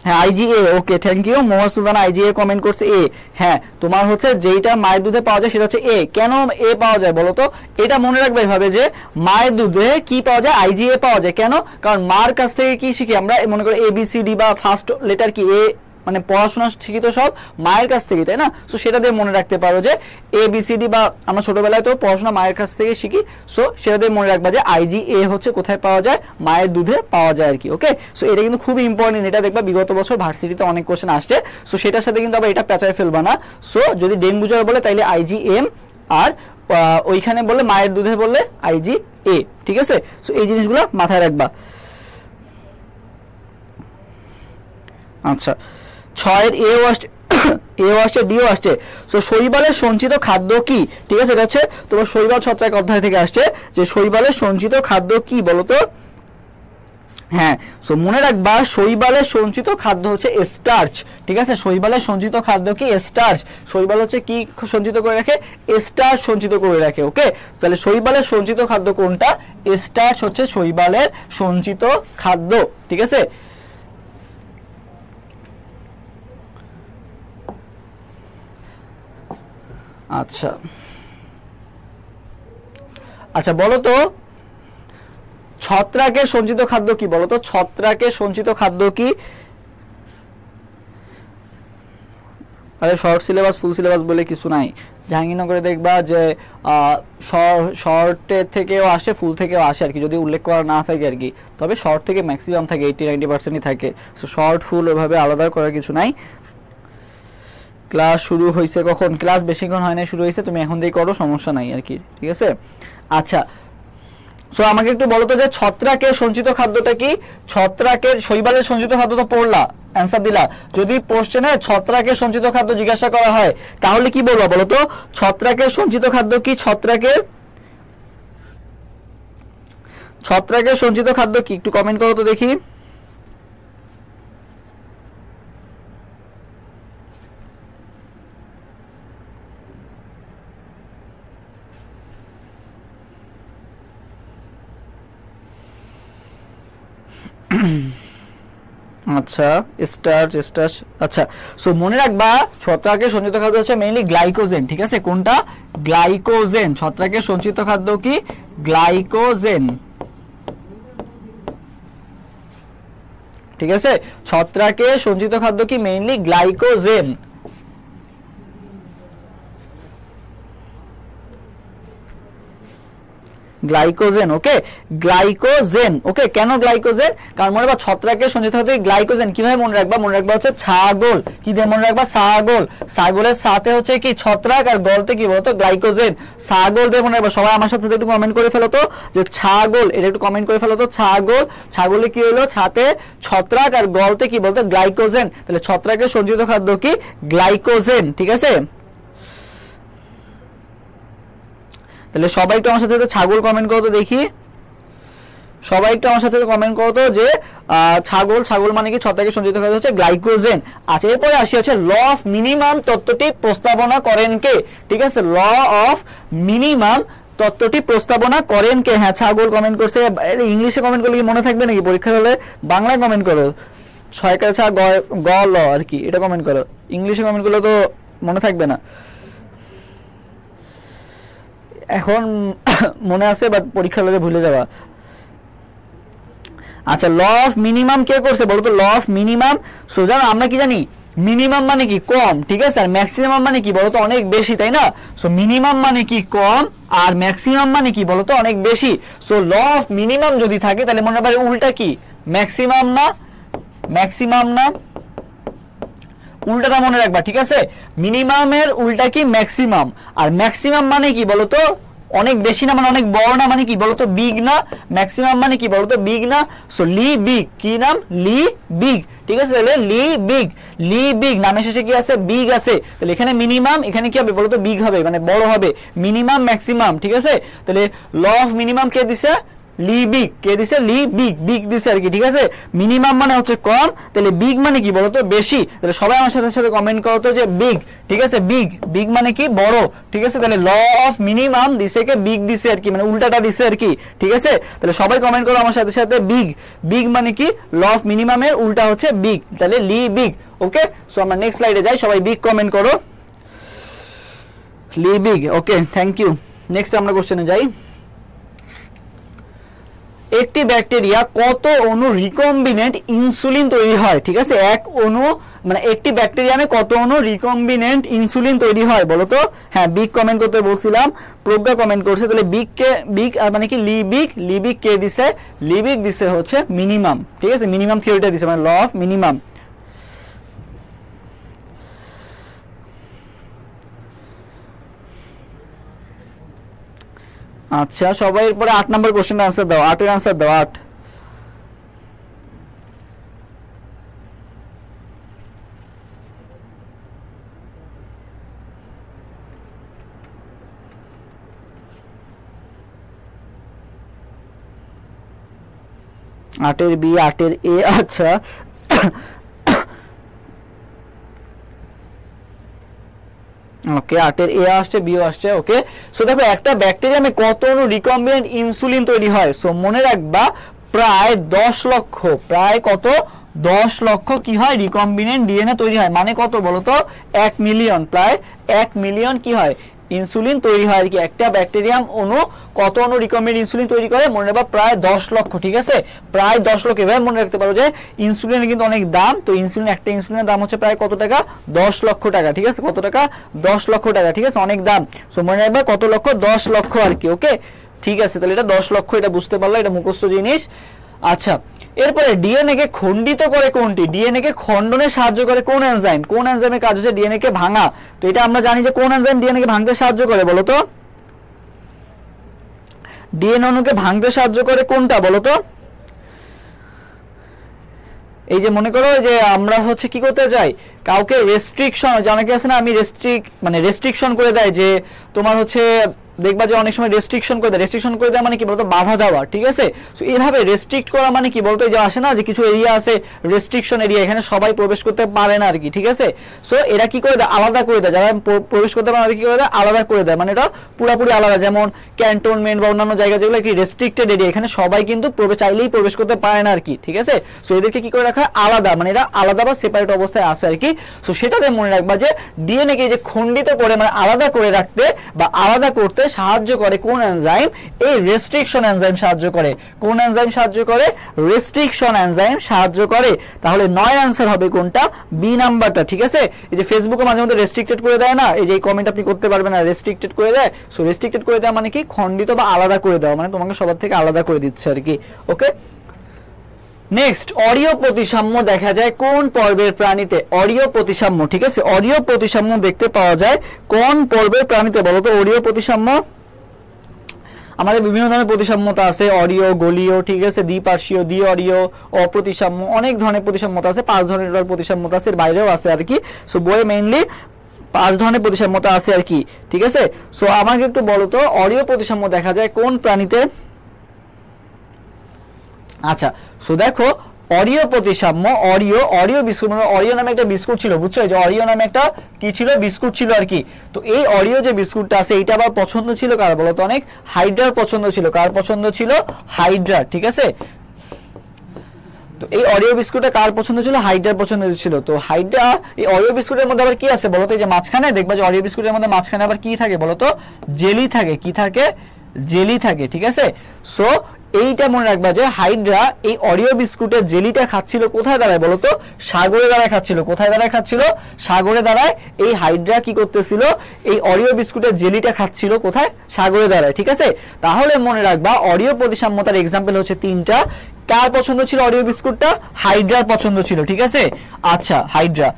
হ্যাঁ IGA. Okay, thank you. Mohammad Sultan IGA comment করছে এ। হ্যাঁ তোমার হচ্ছে যেটা মায়ের দুধে পাওয়া যায় সেটা হচ্ছে এ। কেন এ পাওয়া যায় বলো তো? এটা মনে রাখবে এভাবে যে মায়ের দুধে কি পাওয়া যায়? আইজিএ পাওয়া যায়। কেন? কারণ মার কাছ থেকে কি শিখি আমরা, মনে করো এবিসিডি বা ফার্স্ট লেটার কি এ, মানে পড়াশোনা শিখি তো সব মায়ের কাছ থেকে, তাই না? সো সেটা দিয়ে মনে রাখতে পারো যে এবিসিডি, বা আমরা ছোটবেলায় তো পড়াশোনা মায়ের কাছ থেকে শিখি। সো সেটা দিয়ে মনে রাখবা যে আইজিএ হচ্ছে কোথায় পাওয়া যায়? মায়ের দুধে পাওয়া যায় আর কি। ওকে, সো এটা কিন্তু খুবই ইম্পর্টেন্ট, এটা দেখবা বিগত বছর ভার্সিটিতে অনেক কোশ্চেন আসছে। সো সেটার সাথে কিন্তু আবার এটা পেঁচায় ফেলবা না। সো যদি ডেঙ্গু জ্বর বলে তাইলে আইজিএম, আর ওইখানে বলে মায়ের দুধে বললে আইজিএ। ঠিক আছে, সো এই জিনিসগুলো মাথায় রাখবা। আচ্ছা 6 এর এও আসছে, এও আসছে, ডিও আসছে। সো শৈবালের সঞ্চিত খাদ্য কি? ঠিক আছে, এটা হচ্ছে তোমার শৈবাল ছত্রাক অধ্যায় থেকে আসছে, যে শৈবালের সঞ্চিত খাদ্য কি বলতো? হ্যাঁ, সো মনে রাখবা শৈবালের সঞ্চিত খাদ্য হচ্ছে স্টার্চ। ঠিক আছে, শৈবালের সঞ্চিত খাদ্য কি? স্টার্চ। শৈবাল হচ্ছে কি সঞ্চিত করে রাখে? স্টার্চ সঞ্চিত করে রাখে। ওকে, তাহলে শৈবালের সঞ্চিত খাদ্য কোনটা? স্টার্চ হচ্ছে শৈবালের সঞ্চিত খাদ্য। ঠিক আছে, আচ্ছা আচ্ছা বলো তো ছত্রাকের সঞ্চিত খাদ্য কি বলো তো? ছত্রাকের সঞ্চিত খাদ্য কি? আরে শর্ট সিলেবাস ফুল সিলেবাস বলে কিছু নাই। জাহাঙ্গীরনগরে দেখবা যে শর্টের থেকেও আসে, ফুল থেকেও আসে আর কি, যদি উল্লেখ করা না থাকে আর কি। তবে শর্ট থেকে ম্যাক্সিমাম থাকে, 80-90%ই থাকে। সো শর্ট ফুল ওইভাবে আলাদা করার কিছু নাই। ক্লাস শুরু হয়েছে কখন? ক্লাস বেশিক্ষণ হয় না, শুরু হয়েছে, তুমি এখন দিয়ে করো, সমস্যা নাই আর কি। ঠিক আছে, আচ্ছা সো আমাকে একটু বলো তো যে ছত্রাকের সঞ্চিত খাদ্যটা কি? ছত্রাকের শৈবালের সঞ্চিত খাদ্য তো পড়লা, অ্যান্সার দিলা। যদি কোশ্চেনে ছত্রাকের সঞ্চিত খাদ্য জিজ্ঞাসা করা হয় তাহলে কি বলবো বলো তো? ছত্রাকের সঞ্চিত খাদ্য কি? ছত্রাকের সঞ্চিত খাদ্য কি? একটু কমেন্ট করো তো দেখি। আচ্ছা স্টার্চ স্টার্চ, আচ্ছা সো মনে রাখবা ছত্রাকের সঞ্চিত খাদ্য হচ্ছে মেইনলি গ্লাইকোজেন, ঠিক আছে? কোনটা? গ্লাইকোজেন। ছত্রাকের সঞ্চিত খাদ্য কি? গ্লাইকোজেন, ঠিক আছে? ছত্রাকের সঞ্চিত খাদ্য কি? Mainly glycogen. গ্লাইকোজেন, ওকে গ্লাইকোজেন, ওকে কেন গ্লাইকোজেন? কারণ মনে রাখবা ছত্রাকের সঞ্চিত খাদ্য গ্লাইকোজেন। কিভাবে মনে রাখবা? মনে রাখবা হচ্ছে ছাগল, কি দিয়ে মনে রাখবা? ছাগল। ছাগলের সাথে হচ্ছে কি? ছত্রাক, আর গলতে কি বলতো? গ্লাইকোজেন। ছাগল দিয়ে মনে রাখবা। সবাই আমার সাথে একটু কমেন্ট করে ফেলো তো যে ছাগল, এটা একটু কমেন্ট করে ফেলো তো। ছাগল, ছাগলে কি হলো? সাথে ছত্রাক আর গলতে কি বলতো? গ্লাইকোজেন। তাহলে ছত্রাকের সঞ্চিত খাদ্য কি? গ্লাইকোজেন, ঠিক আছে? তাহলে সবাই একটু আমার সাথে ছাগল কমেন্ট করো তো দেখি। সবাই একটু আমার সাথে কমেন্ট করো তো যে ছাগল, ছাগল মানে কি? ছত্রাকের সঞ্চিত খাদ্য হচ্ছে গ্লাইকোজেন। আচ্ছা এরপরে আসি হচ্ছে ল অফ মিনিমাম তত্ত্বটি প্রস্তাবনা করেন কে? ঠিক আছে, ল অফ মিনিমাম তত্ত্বটি প্রস্তাবনা করেন কে? হ্যাঁ ছাগল কমেন্ট করছে। ইংলিশে কমেন্ট করলে কি মনে থাকবে নাকি? পরীক্ষা হলে বাংলায় কমেন্ট করো, ছয় কাছা গ ল আর কি, এটা কমেন্ট করো। ইংলিশে কমেন্ট করলে তো মনে থাকবে না। এখন মনে আছে বাট পরীক্ষা হলে ভুলে যাওয়া। আচ্ছা ল অফ মিনিমাম কে করছে বলো তো? Law of minimum. সো জানো আমরা কি জানি? মিনিমাম মানে কি? কম, ঠিক আছে? আর ম্যাক্সিমাম মানে কি বলতো? অনেক বেশি, তাই না? সো মিনিমাম মানে কি? কম, আর ম্যাক্সিমাম মানে কি বলতো? অনেক বেশি। সো ল অফ মিনিমাম যদি থাকে তাহলে মনে রাখবে উল্টা কি? ম্যাক্সিমাম না? ম্যাক্সিমাম না? উল্টাটা মনে রাখবা, ঠিক আছে? মিনিমামের উল্টা কি? ম্যাক্সিমাম। আর ম্যাক্সিমাম মানে কি বলতো? অনেক বেশি না, মানে অনেক বড় না, মানে কি বলতো? বিগ না। ম্যাক্সিমাম মানে কি বলতো? বিগ না। সো লি বিগ, কি নাম? লি বিগ, ঠিক আছে? তাহলে লি বিগ, লি বিগ নামের শেষে কি আছে? বিগ আছে। তাহলে এখানে মিনিমাম, এখানে কি হবে বলতো? বিগ হবে, মানে বড় হবে। মিনিমাম ম্যাক্সিমাম, ঠিক আছে? তাহলে ল অফ মিনিমাম কে দিছে? লি বিগ। কে দিছে? লি বিগ, বিগ দিছে আর কি, ঠিক আছে? মিনিমাম মানে হচ্ছে কম, তাহলে বিগ মানে কি বলতো? বেশি। তাহলে সবাই আমার সাথে সাথে কমেন্ট করো তো যে বিগ, ঠিক আছে? বিগ, বিগ মানে কি? বড়, ঠিক আছে? তাহলে ল অফ মিনিমাম দিছে কে? বিগ দিছে আর কি, মানে উল্টাটা দিছে আর কি, ঠিক আছে? তাহলে সবাই কমেন্ট করো আমার সাথে সাথে বিগ। বিগ মানে কি? ল অফ মিনিমামের উল্টা হচ্ছে বিগ, তাহলে লি বিগ, ওকে? সো আমরা নেক্সট স্লাইডে যাই, সবাই বিগ কমেন্ট করো, লি big, okay thank you. Next আমরা কোশ্চেনে যাই। একটি ব্যাকটেরিয়া কত অণু রিকম্বিনেন্ট ইনসুলিন তৈরি হয়? ঠিক আছে, এক অণু মানে একটি ব্যাকটেরিয়ামে কত অণু রিকম্বিনেন্ট ইনসুলিন তৈরি হয় বলো তো? হ্যাঁ বিগ কমেন্ট করতে বলছিলাম, প্রজ্ঞা কমেন্ট করছে। তাহলে বিগ কে? বিগ মানে কি? লিবিক। লিবিক কে দিছে? লিবিক দিছে হচ্ছে মিনিমাম, ঠিক আছে? মিনিমাম থিওরিটা দিছে, মানে ল অফ মিনিমাম। আচ্ছা সবাই এরপরে 8 নম্বর কোশ্চেনের आंसर দাও, 8 এর आंसर দাও। 8 8 এর বি, 8 এর এ। আচ্ছা ওকে 8 এর এ আসছে, বিও আসছে, ওকে। সো দেখো একটা ব্যাকটেরিয়ামে কত অণু রিকম্বিনেন্ট ইনসুলিন তৈরি হয়? সো মনে রাখবা প্রায় 10 লক্ষ, প্রায় কত? 10 লক্ষ কি হয়? রিকম্বিনেন্ট ডিএনএ তৈরি হয়। মানে কত বলো তো? 1 মিলিয়ন, প্রায় 1 মিলিয়ন কি হয়? ইনসুলিন তৈরি হয় আর কি। একটা ব্যাকটেরিয়াম অণু কত অণু রিকম্বিনেন্ট ইনসুলিন তৈরি করে? মনে রাখবা প্রায় 10 লক্ষ, ঠিক আছে? প্রায় 10 লক্ষ। এভাবে মনে রাখতে পারো যে ইনসুলিনের কিন্তু অনেক দাম। তো ইনসুলিন, একটা ইনসুলিনের দাম হচ্ছে প্রায় কত টাকা? 10 লক্ষ টাকা, ঠিক আছে? কত টাকা? 10 লক্ষ টাকা, ঠিক আছে? অনেক দাম। সো মনে রাখবা কত লক্ষ? 10 লক্ষ আর কি, ওকে ঠিক আছে? তাহলে এটা 10 লক্ষ, এটা বুঝতে পারলো, এটা মুখস্থ জিনিস। আচ্ছা এরপরে ডিএনএ কে খণ্ডিত করে কোনটি? ডিএনএ কে খণ্ডনে সাহায্য করে কোন এনজাইম? কোন এনজাইমের কাজ হচ্ছে ডিএনএ কে ভাঙা? তো এটা আমরা জানি যে কোন এনজাইম ডিএনএ কে ভাঙতে সাহায্য করে বলো তো? ডিএনএ অণুকে ভাঙতে সাহায্য করে কোনটা বলো তো? এই যে মনে করো যে আমরা হচ্ছে কি করতে যাই, কাউকে রেস্ট্রিকশন, জানা কি আছে না, আমি রেস্ট্রিকশন করে দেয় যে তোমার হচ্ছে দেখবা যে অনেক সময় রেস্ট্রিকশন করে দেয় মানে কি বলতো বাধা দেওয়া, ঠিক আছে। সো এইভাবে রেস্ট্রিক্ট করা মানে কি বলতো, যে আসে না যে কিছু এরিয়া আছে রেস্ট্রিকশন এরিয়া, এখানে সবাই প্রবেশ করতে পারে না আর কি, ঠিক আছে। সো এরা কি করে দেয়, আলাদা করে দেয়, যারা প্রবেশ করতে পারে কি করে দেয়, আলাদা করে দেয়, মানে এটা পুরোপুরি আলাদা। যেমন ক্যান্টনমেন্ট বা অন্যান্য জায়গা যেগুলো কি রেস্ট্রিক্টেড এরিয়া, এখানে সবাই কিন্তু চাইলেই প্রবেশ করতে পারে না আর কি, ঠিক আছে। সো এদেরকে কি করে রাখা হয়, আলাদা, মানে এরা আলাদা বা সেপারেট অবস্থায় আছে আর কি। সো সেটাতে মনে রাখবা যে ডিএনএ কে যে খণ্ডিত করে মানে আলাদা করে রাখতে বা আলাদা করতে সাহায্য করে কোন এনজাইম, এই রেস্ট্রিকশন এনজাইম সাহায্য করে। কোন এনজাইম সাহায্য করে, রেস্ট্রিকশন এনজাইম সাহায্য করে। তাহলে 9 আনসার হবে কোনটা, বি নাম্বারটা, ঠিক আছে। এই যে ফেসবুকে মাঝে মধ্যে রেস্ট্রিক্টেড করে দেয় না, এই যে কমেন্ট আপনি করতে পারবেন না, রেস্ট্রিক্টেড করে দেয়। সো রেস্ট্রিক্টেড করে দেওয়া মানে কি খণ্ডিত বা আলাদা করে দেওয়া, মানে তোমাকে সবার থেকে আলাদা করে দিচ্ছে আর কি, ওকে। নেক্সট, অরীয় প্রতিসাম্য দেখা যায় কোন পর্বের প্রাণীতে, অরীয় প্রতিসাম্য, ঠিক আছে। অরীয় প্রতিসাম্য দেখতে পাওয়া যায় কোন পর্বের প্রাণীতে বলো তো। অরীয় প্রতিসাম্য আমাদের বিভিন্ন ধরনের প্রতিসাম্যতা আছে, অরীয়, গোলীয়, ঠিক আছে, দ্বিপার্শ্বীয়, দ্বি অরীয়, অপ্রতিসাম্য, অনেক ধরনের প্রতিসাম্যতা আছে, 5 ধরনের প্রতিসাম্যতা আছে, এর বাইরেও আছে আর কি। সো বইয়ে মেইনলি 5 ধরনের প্রতিসাম্যতা আছে আর কি, ঠিক আছে। সো আমাকে একটু বলো তো অরীয় প্রতিসাম্য দেখা যায় কোন প্রাণীতে। আচ্ছা, সো দেখো অরীয় প্রতিসাম্য, অরীয় বিস্কুট, মানে অরীয় নামে একটা বিস্কুট ছিল, বুঝছো, এই যে অরীয় নামে একটা কি ছিল, বিস্কুট ছিল আর কি। তো এই অরীয় যে বিস্কুটটা আছে এইটা আবার পছন্দ ছিল কার বলো তো, অনেক হাইড্রার পছন্দ ছিল। কার পছন্দ ছিল, হাইড্রার, ঠিক আছে। তো এই অরিও বিস্কুটটা কার পছন্দ ছিল, হাইড্রার পছন্দ ছিল। তো হাইড্রা, এই অরিও বিস্কুটের মধ্যে আবার কি আছে বলতো, এই যে মাঝখানে দেখবা যে অরিও বিস্কুটের মধ্যে মাঝখানে আবার কি থাকে বলতো, জেলি থাকে। কি থাকে, জেলি থাকে, ঠিক আছে। সো এইটা মনে রাখবা যে হাইড্রা এই অরিও বিস্কুটের জেলিটা খাচ্ছিল কোথায় দাঁড়ায় বলতো, সাগরে দাঁড়ায় খাচ্ছিল। কোথায় দাঁড়ায় খাচ্ছিল, সাগরে দাঁড়ায়। এই হাইড্রা কি করতেছিল, এই অরিও বিস্কুটের জেলিটা খাচ্ছিল কোথায়, সাগরে দাঁড়ায়, ঠিক আছে। তাহলে মনে রাখবা অরিও প্রতিসাম্যতার এক্সাম্পল হচ্ছে 3টা। কার পছন্দ ছিল অরিও বিস্কুটটা, হাইড্রার পছন্দ ছিল, ঠিক আছে। আচ্ছা, হাইড্রা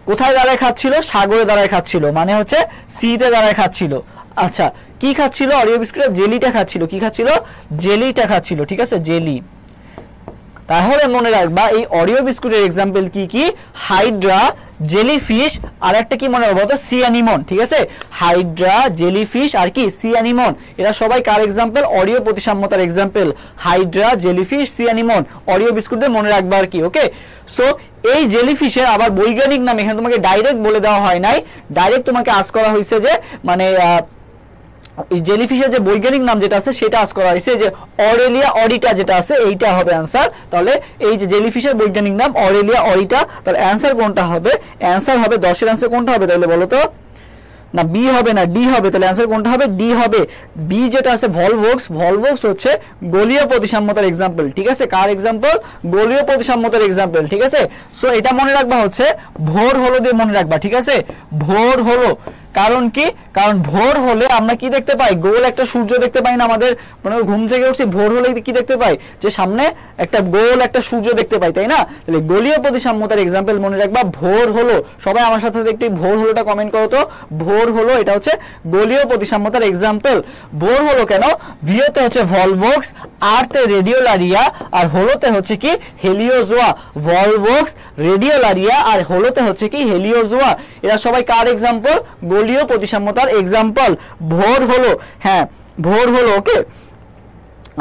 কোথায় দাঁড়ায় খাচ্ছিল, সাগরে দাঁড়ায় খাচ্ছিল, মানে হচ্ছে সিতে দাঁড়ায় খাচ্ছিল। আচ্ছা, কি খাচ্ছিল, অরিও বিস্কুটের জেলিটা খাচ্ছিল। কি খাচ্ছিল, জেলিটা খাচ্ছিল, ঠিক আছে, জেলি। তাহলে মনে রাখবা এই অরিও বিস্কুটের এক্সাম্পল কি কি, হাইড্রা, জেলিফিশ, আর একটা কি মনে রাখবো তো, সি অ্যানিমন, ঠিক আছে। হাইড্রা, জেলিফিশ আর কি সি অ্যানিমন, এরা সবাই কার এক্সাম্পল, অরিও প্রতিসাম্যতার example. Hydra, jellyfish, sea anemone, Oreo বিস্কুটের মনে রাখবা আর কি, ওকে। সো এই জেলিফিশের আবার বৈজ্ঞানিক নাম এখানে তোমাকে ডাইরেক্ট বলে দেওয়া হয় নাই, ডাইরেক্ট তোমাকে আস্ক করা হয়েছে যে মানে এই জেলিফিশের যে বৈজ্ঞানিক নাম যেটা আছে সেটা আস্ক করা হয়েছে, যে অরেলিয়া অরিটা যেটা আছে এইটা হবে অ্যান্সার। তাহলে এই যে জেলিফিশের বৈজ্ঞানিক নাম অরেলিয়া অরিটা, তাহলে অ্যান্সার কোনটা হবে, অ্যান্সার হবে 10 এর অ্যান্সার কোনটা হবে তাহলে বলো তো, না বি হবে না, ডি হবে। তাহলে অ্যান্সার কোনটা হবে, ডি হবে। বি যেটা আছে ভলভোক্স, ভলভোক্স হচ্ছে গোলীয় প্রতিসাম্যতার এক্সাম্পল, ঠিক আছে। কার এক্সাম্পল, গোলীয় প্রতিসাম্যতার এক্সাম্পল, ঠিক আছে। সো এটা মনে রাখবা হচ্ছে ভোর হলো দিয়ে মনে রাখবা, ঠিক আছে, ভোর হলো। কারণ কি, কারণ ভোর হলে আমরা কি দেখতে পাই, গোল একটা সূর্য দেখতে পাই না, আমাদের মানে ঘুম থেকে উঠছি ভোর হলে কি দেখতে পাই, যে সামনে একটা গোল একটা সূর্য দেখতে পাই, তাই না। তাহলে গোলীয় প্রতিসাম্যতার এক্সাম্পল মনে রাখবা ভোর হলো। সবাই আমার সাথে একটু ভোর হলোটা কমেন্ট করো তো, ভোর হলো এটা হচ্ছে গোলীয় প্রতিসাম্যতার এক্সাম্পল। ভোর হলো কেন, ভিওতে হচ্ছে ভলভোক্স, আরতে রেডিওলারিয়া, আর হলোতে হচ্ছে কি হেলিওজোয়া। ভলভোক্স, রেডিওলারিয়া আর হলোতে হচ্ছে কি হেলিওজোয়া, এরা সবাই কার এক্সাম্পল, গোলীয় প্রতিসাম্যতার এক্সাম্পল। ভোর হলো, হ্যাঁ ভোর হলো, ওকে।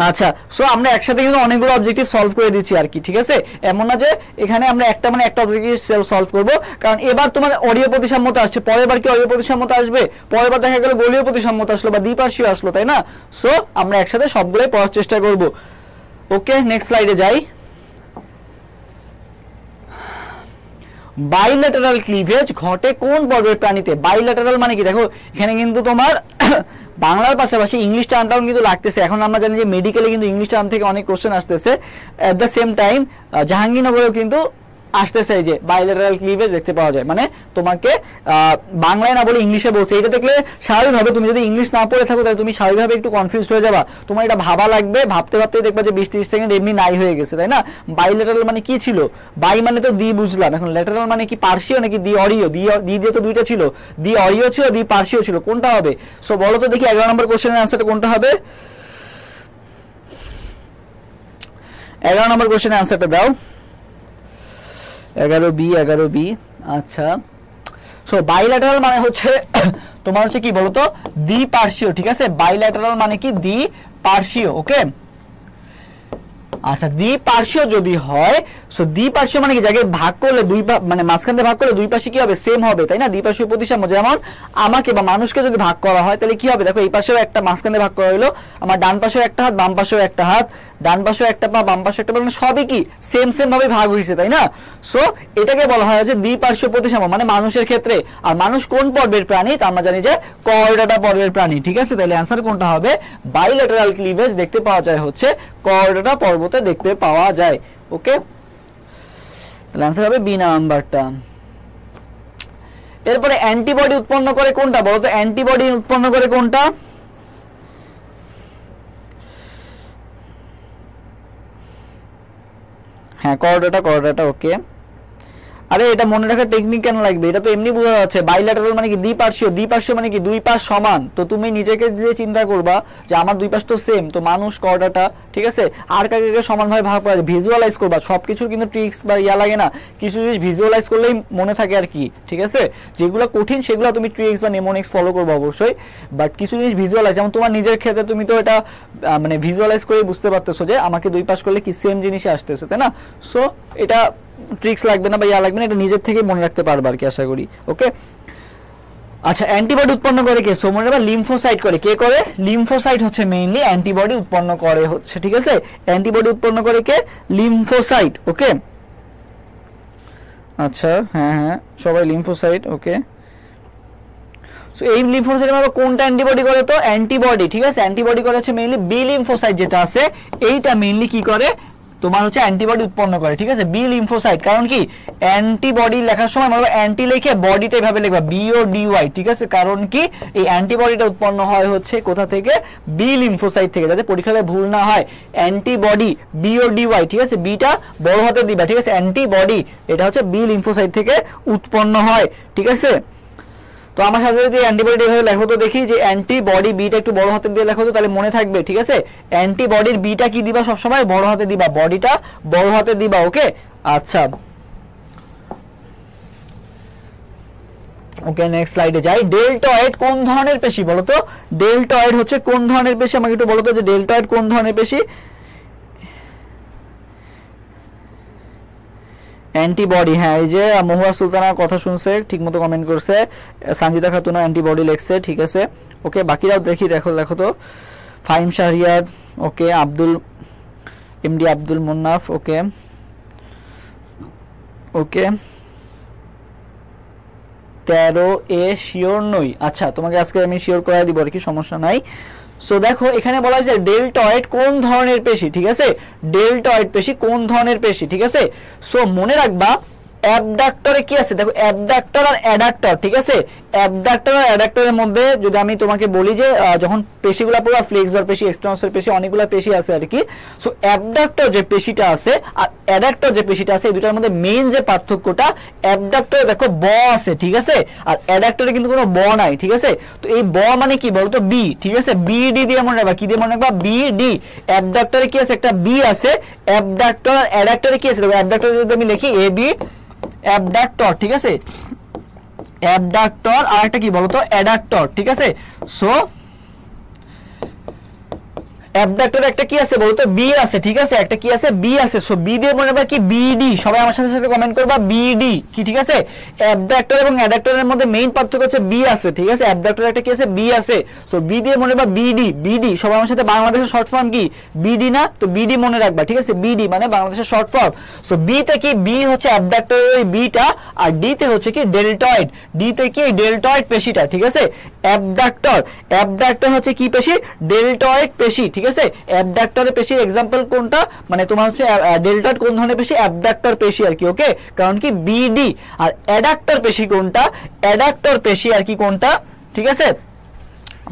আচ্ছা, সো আমরা একসাথে কিন্তু অনেকগুলো অবজেক্টিভ সলভ করে দিচ্ছি আর কি, ঠিক আছে। এমন না যে এখানে আমরা একটা অবজেক্টিভ সলভ করব, কারণ এবার তোমার অরীয় প্রতিসাম্যতা আসছে, পরের বার কি অরীয় প্রতিসাম্যতা আসবে, পরের বার দেখা গেল গোলীয় প্রতিসাম্যতা আসলো বা দ্বিপার্শ্বীয় আসলো, তাই না। সো আমরা একসাথে সবগুলোই পড়ার চেষ্টা করব, ওকে। নেক্সট স্লাইডে যাই। বাইল্যাটারাল ক্লিভেজ ঘটে কোন পর্বের প্রাণীতে। বাইল্যাটারাল মানে কি, দেখো এখানে কিন্তু তোমার বাংলার পাশাপাশি ইংলিশ টার্মটাও কিন্তু লাগতেছে। এখন আমরা জানি যে মেডিকেলে কিন্তু ইংলিশ টার্ম থেকে অনেক কোশ্চেন আসতেছে, এট দ্য সেম টাইম জাহাঙ্গীরনগরেও কিন্তু আসতেছে এই যে বাইল্যাটারাল ক্লিভেজ দেখতে পাওয়া যায়, মানে তোমাকে বাংলায় না বলে ইংলিশে বলছে। এটা দেখলে স্বাভাবিকভাবে তুমি যদি ইংলিশ না পড়ে থাকো তাহলে তুমি স্বাভাবিকভাবে একটু কনফিউজড হয়ে যাবা, তোমার এটা ভাবা লাগবে, ভাবতে ভাবতে দেখবা যে 20-30 সেকেন্ড এমনি নাই হয়ে গেছে, তাই না। বাইল্যাটারাল মানে কি ছিল, বাই মানে তো দ্বি বুঝলাম, এখন ল্যাটারাল মানে কি পার্শ্বীয় নাকি দ্বি অরীয়, দ্বি দিয়ে তো দুইটা ছিল, দ্বি অরীয় ছিল, দ্বি পার্শ্বীয় ছিল, কোনটা হবে। সো বলো তো দেখি 11 নম্বর কোশ্চেনের আনসারটা কোনটা হবে, 11 নম্বর কোশ্চেনের আনসারটা দাও। 11B। আচ্ছা, সো বাইল্যাটারাল মানে হচ্ছে তোমার হচ্ছে কি বলতো দ্বিপার্শ্বীয়, ঠিক আছে। বাইল্যাটারাল মানে কি দ্বিপার্শ্বীয়, ওকে। আচ্ছা দ্বিপার্শ্বীয় যদি হয়, সো দ্বিপার্শ্বীয় মানে কি যাকে ভাগ করলে দুই মানে মাঝখান দিয়ে ভাগ করলে দুই পাশে কি হবে সেম হবে, তাই না। দ্বিপার্শ্বীয় প্রতিসাম্য, যেমন আমাকে বা মানুষকে যদি ভাগ করা হয় তাহলে কি হবে, দেখো এই পাশেও একটা মাঝখান দিয়ে ভাগ করা হলো, আমার ডান পাশেও একটা হাত বাম পাশেও একটা হাত, ডান পাশেও একটা পা বাম পাশে একটা পা, মানে সবই কি সেম সেম ভাবে ভাগ হয়েছে, তাই না। সো এটাকে বলা হয় যে দ্বিপার্শ্বীয় প্রতিসাম্য, মানে মানুষের ক্ষেত্রে। আর মানুষ কোন পর্বের প্রাণী, তা আমরা জানি যে কর্ডাটা পর্বের প্রাণী, ঠিক আছে। তাহলে অ্যান্সার কোনটা হবে, বাইল্যাটারাল ক্লিভেজ দেখতে পাওয়া যায় হচ্ছে কর্ডাটা পর্বতে দেখতে পাওয়া যায়, ওকে। তাহলে অ্যান্সার হবে বি নাম্বারটা। এরপরে অ্যান্টিবডি উৎপন্ন করে কোনটা বলো তো, অ্যান্টিবডি উৎপন্ন করে কোনটা, হ্যাঁ কর্ডাটা, ওকে। আরে এটা মনে রাখার টেকনিক কেন লাগবে, এটা তো এমনি বোঝা যাচ্ছে। বাইল্যাটারাল মানে কি দ্বিপার্শ্বীয়, দ্বিপার্শ্বীয় মানে কি দুই পাশ সমান। তো তুমি নিজেকে দিয়ে চিন্তা করবা যে আমার দুই পাশ তো সেম, তো মানুষ কর্ডাটা, ঠিক আছে। আর কাকে সমানভাবে ভাগ করা যায়, ভিজুয়ালাইজ করবা। সবকিছুর কিন্তু ট্রিক্স বা ইয়া লাগে না, কিছু জিনিস ভিজুয়ালাইজ করলেই মনে থাকে আর কি, ঠিক আছে। যেগুলো কঠিন সেগুলো তুমি ট্রিক্স বা নেমোনিক্স ফলো করবো অবশ্যই, বাট কিছু জিনিস ভিজুয়ালাইজ, যেমন তোমার নিজের ক্ষেত্রে তুমি তো এটা মানে ভিজুয়ালাইজ করে বুঝতে পারতেছো যে আমাকে দুই পাশ করলে কি সেম জিনিসই আসতেছে, তাই না। সো এটা ট্রিক্স লাগবে না বা ইয়া লাগবে না, এটা নিজের থেকে মনে রাখতে পারবে আর কি, আশা করি, ওকে। আচ্ছা অ্যান্টিবডি উৎপন্ন করে কে, সো মনে রাখবা লিম্ফোসাইট করে। কে করে, লিম্ফোসাইট হচ্ছে মেইনলি অ্যান্টিবডি উৎপন্ন করে হচ্ছে, ঠিক আছে। অ্যান্টিবডি উৎপন্ন করে কে, লিম্ফোসাইট, ওকে। আচ্ছা হ্যাঁ সবাই লিম্ফোসাইট, ওকে। সো এই লিম্ফোসাইট আমরা কোনটা অ্যান্টিবডি করে, তো অ্যান্টিবডি, ঠিক আছে। অ্যান্টিবডি করে হচ্ছে মেইনলি বি লিম্ফোসাইট যেটা আছে, এইটা মেইনলি কি করে তোমার হচ্ছে অ্যান্টিবডি উৎপন্ন করে, ঠিক আছে। বি লিম্ফোসাইট, কারণ কি অ্যান্টিবডি লেখার সময় আমরা অ্যান্টি লিখে বডিটা এভাবে লিখবা বি ও ডি ওয়াই, ঠিক আছে। কারণ কি এই অ্যান্টিবডিটা উৎপন্ন হয় হচ্ছে কোথা থেকে, বি লিম্ফোসাইট থেকে, যাতে পরীক্ষায় ভুল না হয়। অ্যান্টিবডি বি ও ডি ওয়াই, ঠিক আছে, বিটা বড় হাতে দিবা, ঠিক আছে। অ্যান্টিবডি এটা হচ্ছে বি লিম্ফোসাইট থেকে উৎপন্ন হয়, ঠিক আছে। তো আমার সাথে যদি অ্যান্টিবডি এভাবে লেখো তো দেখি যে অ্যান্টিবডি বিটা একটু বড় হাতে দিয়ে লেখো তো, তাহলে মনে থাকবে, ঠিক আছে। অ্যান্টিবডির বিটা কি দিবা সবসময় বড় হাতে দিবা, বডিটা বড় হাতে দিবা, ওকে। আচ্ছা ওকে নেক্সট স্লাইডে যাই। ডেল্টয়েড কোন ধরনের পেশি বলো তো, ডেল্টয়েড হচ্ছে কোন ধরনের পেশি, আমাকে একটু বলো তো যে ডেল্টয়েড কোন ধরনের পেশি। অ্যান্টিবডি, হ্যাঁ এই যে মহুয়া সুলতানা কথা শুনছে, ঠিকমতো কমেন্ট করছে। সানজিদা খাতুনও অ্যান্টিবডি লেখছে, ঠিক আছে, ওকে। বাকিরাও দেখি, লেখো তো। ফাহিম শাহরিয়ার, ওকে। আব্দুল এমডি আব্দুল মুন্নাফ, ওকে ওকে। 13A শিওর নই, আচ্ছা তোমাকে আজকে আমি শিওর করাই দিব আর কি, সমস্যা নাই। সো দেখো এখানে বলা হয়েছে ডেল্টয়েড কোন ধরনের পেশি, ঠিক আছে। ডেল্টয়েড পেশি কোন ধরনের পেশি, ঠিক আছে। সো মনে রাখবা অ্যাবডাক্টরে কি আছে, দেখো অ্যাবডাক্টর আর অ্যাডাক্টর, ঠিক আছে। অ্যাবডাক্টর আর অ্যাডাক্টরের মধ্যে যদি আমি তোমাকে বলি যে যখন পেশিগুলো পুরো ফ্লেক্সর পেশি, এক্সটেনসর পেশি, অনেকগুলো পেশি আছে আর কি। সো অ্যাবডাক্টর যে পেশিটা আছে আর অ্যাডাক্টর যে পেশিটা আছে, এই দুটার মধ্যে মেইন যে পার্থক্যটা, অ্যাবডাক্টরে দেখো ব আছে, ঠিক আছে, আর অ্যাডাক্টরে কিন্তু কোনো ব নাই, ঠিক আছে। তো এই ব মানে কি বলতো, বি, ঠিক আছে। বি ডি দিয়ে মনে রাখবা, কি দিয়ে মনে রাখবা, বি ডি। অ্যাবডাক্টরে কি আছে, একটা বি আছে। অ্যাবডাক্টর আর অ্যাডাক্টরে কি আছে, দেখো অ্যাবডাক্টরে যদি আমি লিখি এ বি, অ্যাবডাক্টর, ঠিক আছে। অ্যাবডাক্টর আর একটা কি বলতো, অ্যাডাক্টর, ঠিক আছে। সো অ্যাবডাক্টরে একটা কি আছে বলতো, বি আছে, ঠিক আছে, একটা কি আছে, বি আছে। সো বি দিয়ে মনে রাখবা কি, বিডি। সবাই আমার সাথে সাথে কমেন্ট করবা বিডি, কি ঠিক আছে। অ্যাবডাক্টর এবং অ্যাডাক্টরের মধ্যে মেইন পার্থক্য হচ্ছে বি আছে, ঠিক আছে। অ্যাবডাক্টরে একটা কি আছে, বি আছে। সো বি দিয়ে মনে রাখবা বিডি, বিডি। সবাই আমার সাথে, বাংলাদেশের শর্ট ফর্ম কি, বিডি না, তো বিডি মনে রাখবা, ঠিক আছে। বিডি মানে বাংলাদেশের শর্ট ফর্ম। সো বি তে কি, বি হচ্ছে অ্যাবডাক্টরের ওই বিটা, আর ডি তে হচ্ছে কি ডেল্টয়েড, ডি তে কি ডেল্টয়েড পেশিটা, ঠিক আছে। অ্যাবডাক্টর, অ্যাবডাক্টর হচ্ছে কি পেশি, ডেল্টয়েড পেশি, ঠিক আছে। অ্যাবডাক্টরের পেশির এক্সাম্পল কোনটা, মানে তোমার হচ্ছে ডেল্টয়েড কোন ধরনের পেশি, অ্যাবডাক্টর পেশি আর কি, ওকে। কারণ কি বিডি। আর অ্যাডাক্টর পেশি কোনটা, অ্যাডাক্টর পেশি আর কি কোনটা, ঠিক আছে।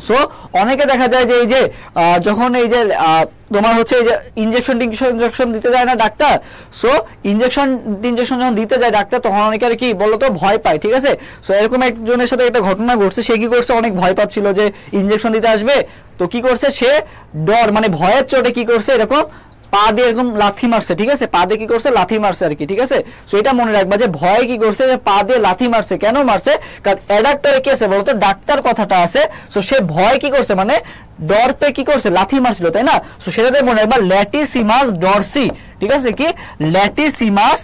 সো অনেকে দেখা যায় যে এই যে যখন এই যে তোমার হচ্ছে এই যে ইনজেকশন দিতে যায় না ডাক্তার, সো ইনজেকশন যখন দিতে যায় ডাক্তার, তখন অনেকে আর কি বলতো ভয় পায়, ঠিক আছে। সো এরকম একজনের সাথে একটা ঘটনা ঘটছে, সে কি করছে, অনেক ভয় পাচ্ছিল যে ইনজেকশন দিতে আসবে, তো কি করছে সে, ডর মানে ভয়ের চোটে কি করছে, এরকম পা দিয়ে এরকম লাথি মারছে, ঠিক আছে, পা দিয়ে কি করছে, লাথি মারছে আর কি, ঠিক আছে। সো এটা মনে রাখবা যে ভয় কি করছে, যে পা দিয়ে লাথি মারছে। কেন মারছে, কারণ অ্যাডাক্টরে কি আছে বলতো, ডাক্তার কথাটা আছে। সো সে ভয় কি করছে, মানে ডর পে কি করছে, লাথি মারছিল, তাই না। সো সেটাতে মনে রাখবা ল্যাটিসিমাস ডরসি, ঠিক আছে, কি ল্যাটিসিমাস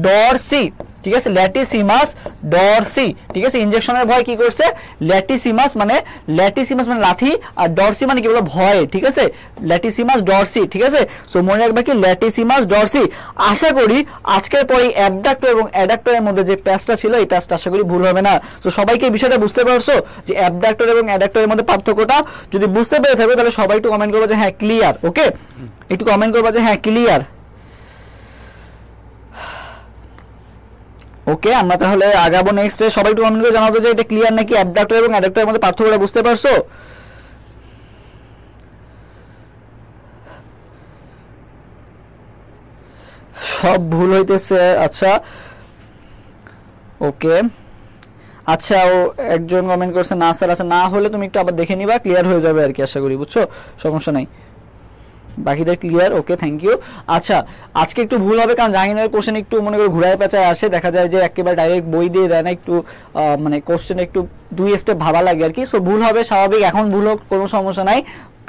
ডরসি, ঠিক আছে, ল্যাটিসিমাস ডরসি, ঠিক আছে। ইনজেকশনের ভয় কি করছে, ল্যাটিসিমাস মানে লাথি, আর ডরসি মানে কি বলো, ভয়, ঠিক আছে, ল্যাটিসিমাস ডরসি, ঠিক আছে। সো মনে রাখবে কি ল্যাটিসিমাস ডরসি। আশা করি আজকের পরে অ্যাবডাক্টর এবং অ্যাডাক্টরের মধ্যে যে প্যাচটা ছিল এই প্যাচটা আশা করি ভুল হবে না। তো সবাইকে এই বিষয়টা বুঝতে পারছো যে অ্যাবডাক্টর এবং অ্যাডাক্টরের মধ্যে পার্থক্যটা, যদি বুঝতে পেরে থাকো তাহলে সবাই একটু কমেন্ট করবে যে হ্যাঁ ক্লিয়ার, ওকে, একটু কমেন্ট করবে যে হ্যাঁ ক্লিয়ার। ওকে, আমরা তাহলে আগাবো নেক্সটে। সবাই একটু কমেন্ট করে জানাবো যে এটা ক্লিয়ার নাকি, অ্যাবডাক্টর এবং অ্যাডাক্টরের মধ্যে পার্থক্যটা বুঝতে পারছো। সব ভুল হইতেছে, আচ্ছা ওকে। আচ্ছা, ও একজন কমেন্ট করছে না স্যার, আচ্ছা না হলে তুমি একটু আবার দেখে নিবা, ক্লিয়ার হয়ে যাবে আর কি, আশা করি, বুঝছো, সমস্যা নাই, বাকিদের ক্লিয়ার, ওকে, থ্যাংক ইউ। আচ্ছা, আজকে একটু ভুল হবে কারণ জাহিনের কোশ্চেন একটু মনে করে ঘুরায় পেঁচায় আসে, দেখা যায় যে একেবারে ডাইরেক্ট বই দিয়ে দেয় না, একটু মানে কোশ্চেন একটু 2 স্টেপ ভাবা লাগে আর কি। সো ভুল হবে স্বাভাবিক, এখন ভুল হোক কোনো সমস্যা নাই,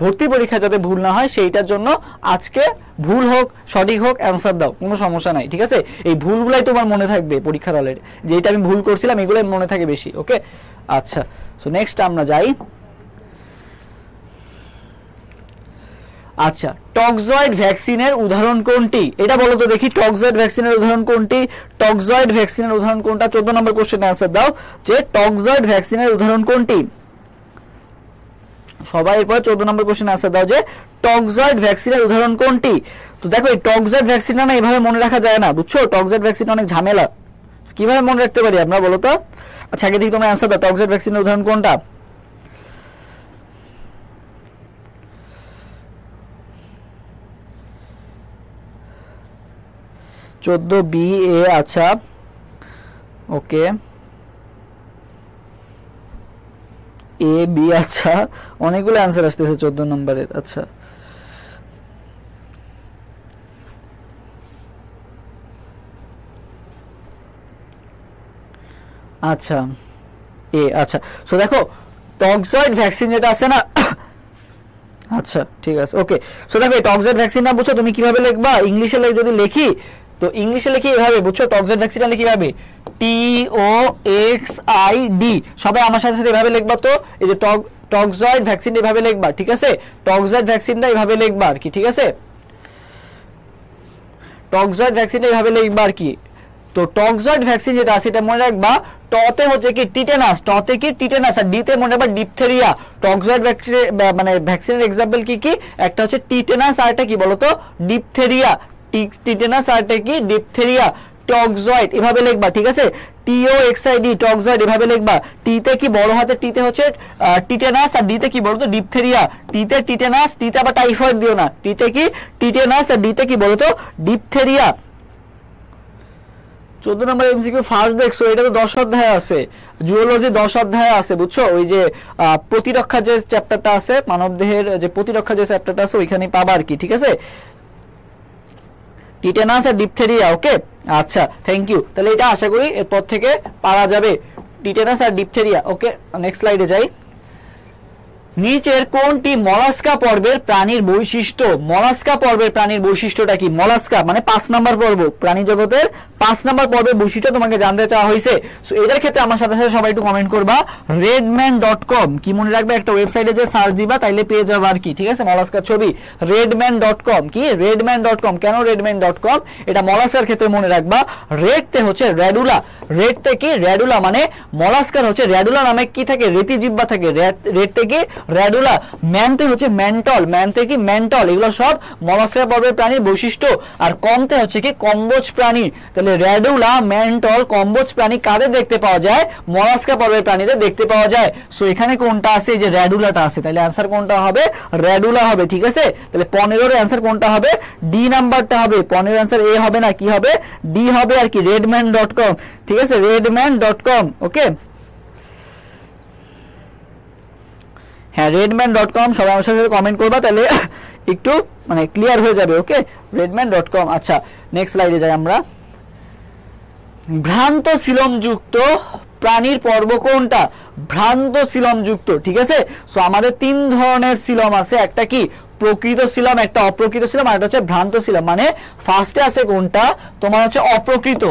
ভর্তি পরীক্ষা যাতে ভুল না হয় সেইটার জন্য আজকে ভুল হোক সঠিক হোক অ্যান্সার দাও, কোনো সমস্যা নাই, ঠিক আছে। এই ভুলগুলাই তোমার মনে থাকবে পরীক্ষার হলের, যেটা আমি ভুল করছিলাম এগুলোই মনে থাকে বেশি, ওকে। আচ্ছা, সো নেক্সট আমরা যাই। আচ্ছা, টক্সয়েড ভ্যাকসিনের উদাহরণ কোনটি, এটা বলো তো দেখি, টক্সয়েড ভ্যাকসিনের উদাহরণ কোনটি, টক্সয়েড ভ্যাকসিনের উদাহরণ কোনটা, 14 নম্বর কোশ্চেনের आंसर দাও যে টক্সয়েড ভ্যাকসিনের উদাহরণ কোনটি। সবাই এরপর 14 নম্বর কোশ্চেনের आंसर দাও যে টক্সয়েড ভ্যাকসিনের উদাহরণ কোনটি। তো দেখো এই টক্সয়েড ভ্যাকসিনটা না এভাবে মনে রাখা যায় না, বুঝছো, টক্সয়েড ভ্যাকসিন অনেক ঝামেলা, কিভাবে মনে রাখতে পারি আমরা বলো তো। আচ্ছা, আগে দেখি তোমরা आंसर দাও, টক্সয়েড ভ্যাকসিনের উদাহরণ কোনটা। 14 BA, আচ্ছা ওকে, A B, আচ্ছা অনেকগুলো आंसर আসতেছে 14 নম্বরের। আচ্ছা আচ্ছা A, আচ্ছা। সো দেখো টক্সয়েড ভ্যাকসিন যেটা আছে না, আচ্ছা ঠিক আছে, ওকে। সো দেখো এই টক্সয়েড ভ্যাকসিন না বুঝছো তুমি কিভাবে লিখবা, ইংলিশে যদি লিখি তো ইংলিশে লিখি এভাবে, বুঝছো, টক্সয়েড ভ্যাকসিনটা লিখি কিভাবে, TOXID, সবাই আমার সাথে সাথে এভাবে লিখবা। তো এই যে টক্সয়েড ভ্যাকসিন এভাবে লিখবা, ঠিক আছে, টক্সয়েড ভ্যাকসিনটা এভাবে লিখবা আর কি, ঠিক আছে, টক্সয়েড ভ্যাকসিনটা এভাবে লিখবা আর কি। তো টক্সয়েড ভ্যাকসিন যেটা আছে এটা মনে রাখবা, টতে হচ্ছে কি টিটেনাস, টতে কি টিটেনাস, আর ডিতে মনে রাখবা ডিপথেরিয়া। টক্সয়েড ভ্যাকসিন মানে ভ্যাকসিনের এক্সাম্পল কি কি, একটা হচ্ছে টিটেনাস আর একটা কি বলতো ডিপথেরিয়া, টিটেনাস আর একটা কি ডিপথেরিয়া। টক্সয়েড এভাবে লিখবা, ঠিক আছে, TOXID টক্সয়েড এভাবে লিখবা। টিতে কি বড় হাতে টিতে হচ্ছে টিটেনাস, আর ডিতে কি বলতো ডিপথেরিয়া। টিতে টিটেনাস, টিতে আবার টাইফয়েড দিও না, টিতে কি টিটেনাস আর ডিতে কি বলতো ডিপথেরিয়া। 14 নম্বর এমসিকিউ ফার্স্ট দেখছো, এটা তো 10 অধ্যায়ে আছে, জুওলজি 10 অধ্যায়ে আছে, বুঝছো, ওই যে প্রতিরক্ষা যে চ্যাপ্টারটা আছে, মানবদেহের যে প্রতিরক্ষা যে চ্যাপ্টারটা আছে ওইখানেই পাবা আর কি, ঠিক আছে, টিটেনাস আর ডিপথেরিয়া, ওকে। আচ্ছা থ্যাংক ইউ, তাহলে এটা আশা করি এরপর থেকে পারা যাবে, টিটেনাস আর ডিপথেরিয়া, ওকে। নেক্সট স্লাইডে যাই। নিচের কোনটি মলাস্কা পর্বের প্রাণীর বৈশিষ্ট্য, মলাস্কা পর্বের প্রাণীর বৈশিষ্ট্যটা কি, মলাস্কা মানে 5 নম্বর পর্ব, প্রাণী জগতের 5 নম্বর পর্বের বৈশিষ্ট্য তোমাকে জানতে চাওয়া হয়েছে। সো এটার ক্ষেত্রে আমার সাথে সাথে সবাই একটু কমেন্ট করবা redman.com, কি মনে রাখবে, একটা ওয়েবসাইটে যে সার্চ দিবা তাইলে পেয়ে যাবে আর কি, ঠিক আছে, মলাস্কার ছবি redman.com, কি redman.com, কেন redman.com, এটা মলাস্কার ক্ষেত্রে মনে রাখবা। রেডতে হচ্ছে র্যাডুলা, রেডতে কি র্যাডুলা মানে মলাস্কার হচ্ছে র্যাডুলা নামে কি থাকে, রেতি জিহ্বা থাকে, রেডতে কি র্যাডুলা। ম্যানতে হচ্ছে মেন্টল, ম্যানতে কি মেন্টল, এগুলো সব মলাস্কা পর্বের প্রাণীর বৈশিষ্ট্য। আর কমতে হচ্ছে কি কম্বোজ প্রাণী, তাহলে র্যাডুলা, মেন্টল, কম্বোজ প্রাণী কাদের দেখতে পাওয়া যায়, মলাস্কা পর্বের প্রাণীদের দেখতে পাওয়া যায়। সো এখানে কোনটা আছে, এই যে র্যাডুলাটা আছে, তাহলে आंसर কোনটা হবে, র্যাডুলা হবে, ঠিক আছে। তাহলে 15 এর आंसर কোনটা হবে, ডি নাম্বারটা হবে, 15 आंसर এ হবে না, কি হবে, ডি হবে আর কি, redman.com, ঠিক আছে, redman.com, ওকে। হ্যাঁ redman.com, সবাই আমার সাথে কমেন্ট করবা তাহলে একটু মানে ক্লিয়ার হয়ে যাবে, ওকে। redman.com। আচ্ছা নেক্সট স্লাইডে যাই আমরা। ভ্রান্ত সিলমযুক্ত প্রাণীর পর্ব কোনটা? ভ্রান্ত সিলমযুক্ত, ঠিক আছে। সো আমাদের তিন ধরনের সিলম আছে, একটা কি প্রকৃত সিলম, একটা অপ্রকৃত সিলম, আর একটা হচ্ছে ভ্রান্ত সিলম। মানে ফার্স্টে আছে কোনটা তোমার হচ্ছে অপ্রকৃত,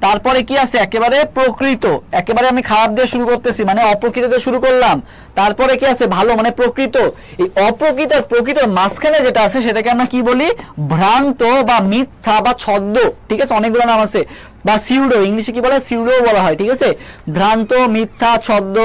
তারপরে কি আছে একেবারে প্রকৃত, একেবারে আমি খারাপ দিয়ে শুরু করতেছি মানে অপ্রকৃত দিয়ে শুরু করলাম, তারপরে কি আছে ভালো মানে প্রকৃত। এই অপ্রকৃত আর প্রকৃতর মাঝখানে যেটা আছে সেটাকে আমরা কি বলি? ভ্রান্ত বা মিথ্যা বা ছদ্ম, ঠিক আছে, অনেকগুলো নাম আছে। বা সিউডো, ইংলিশে কি বলে? সিউডো বলা হয়, ঠিক আছে। ভ্রান্ত, মিথ্যা, ছদ্ম,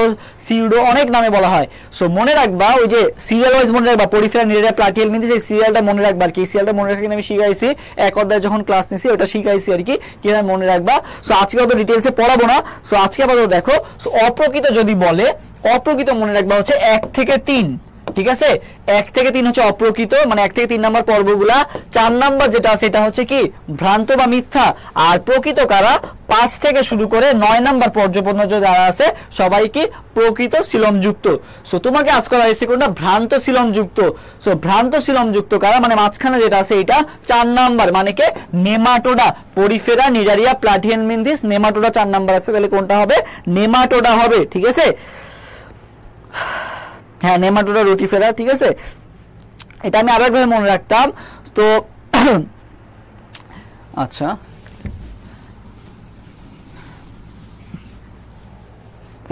সিউডো অনেক নামে বলা হয়। সো মনে রাখবা, ওই যে সিরিয়াল ওয়াইজ মনে রাখবা, পরিফেরা নিরেরা প্লাটিয়াল মিনস, এই সিরিয়ালটা মনে রাখবা আর কি। সিরিয়ালটা মনে রাখা কিন্তু আমি শিখাইছি এক অধ্যায় যখন ক্লাস নিছি, ওটা শিখাইছি আর কি, কিভাবে মনে রাখবা। সো আজকে অত ডিটেইলসে পড়াবো না। সো আজকে আপাতত দেখো, সো অপ্রকৃত যদি বলে, অপ্রকৃত মনে রাখবা হচ্ছে 1 থেকে 3, ঠিক আছে। 1 থেকে 3 হচ্ছে অপ্রকৃত, মানে 1 থেকে 3 নাম্বার পর্বগুলা। 4 নাম্বার যেটা আছে এটা হচ্ছে কি ভ্রান্ত বা মিথ্যা। আর প্রকৃত কারা? 5 থেকে শুরু করে 9 নাম্বার পর্যন্ত যারা আছে সবাই কি প্রকৃত সিলমযুক্ত। সো তোমাকে আজ করা হয়েছে কোনটা? ভ্রান্ত সিলমযুক্ত। সো ভ্রান্ত সিলমযুক্ত কারা? মানে মাঝখানে যেটা আছে এটা 4 নাম্বার, মানে কে Nematoda, Porifera, Cnidaria, Platyhelminthes, Nematoda 4 number আছে। তাহলে কোনটা হবে? নেমাটোডা হবে, ঠিক আছে। হ্যাঁ, নেমাটোডা, রুটিফেরা, ঠিক আছে। এটা আমি আরেকভাবে মনে রাখতাম তো আচ্ছা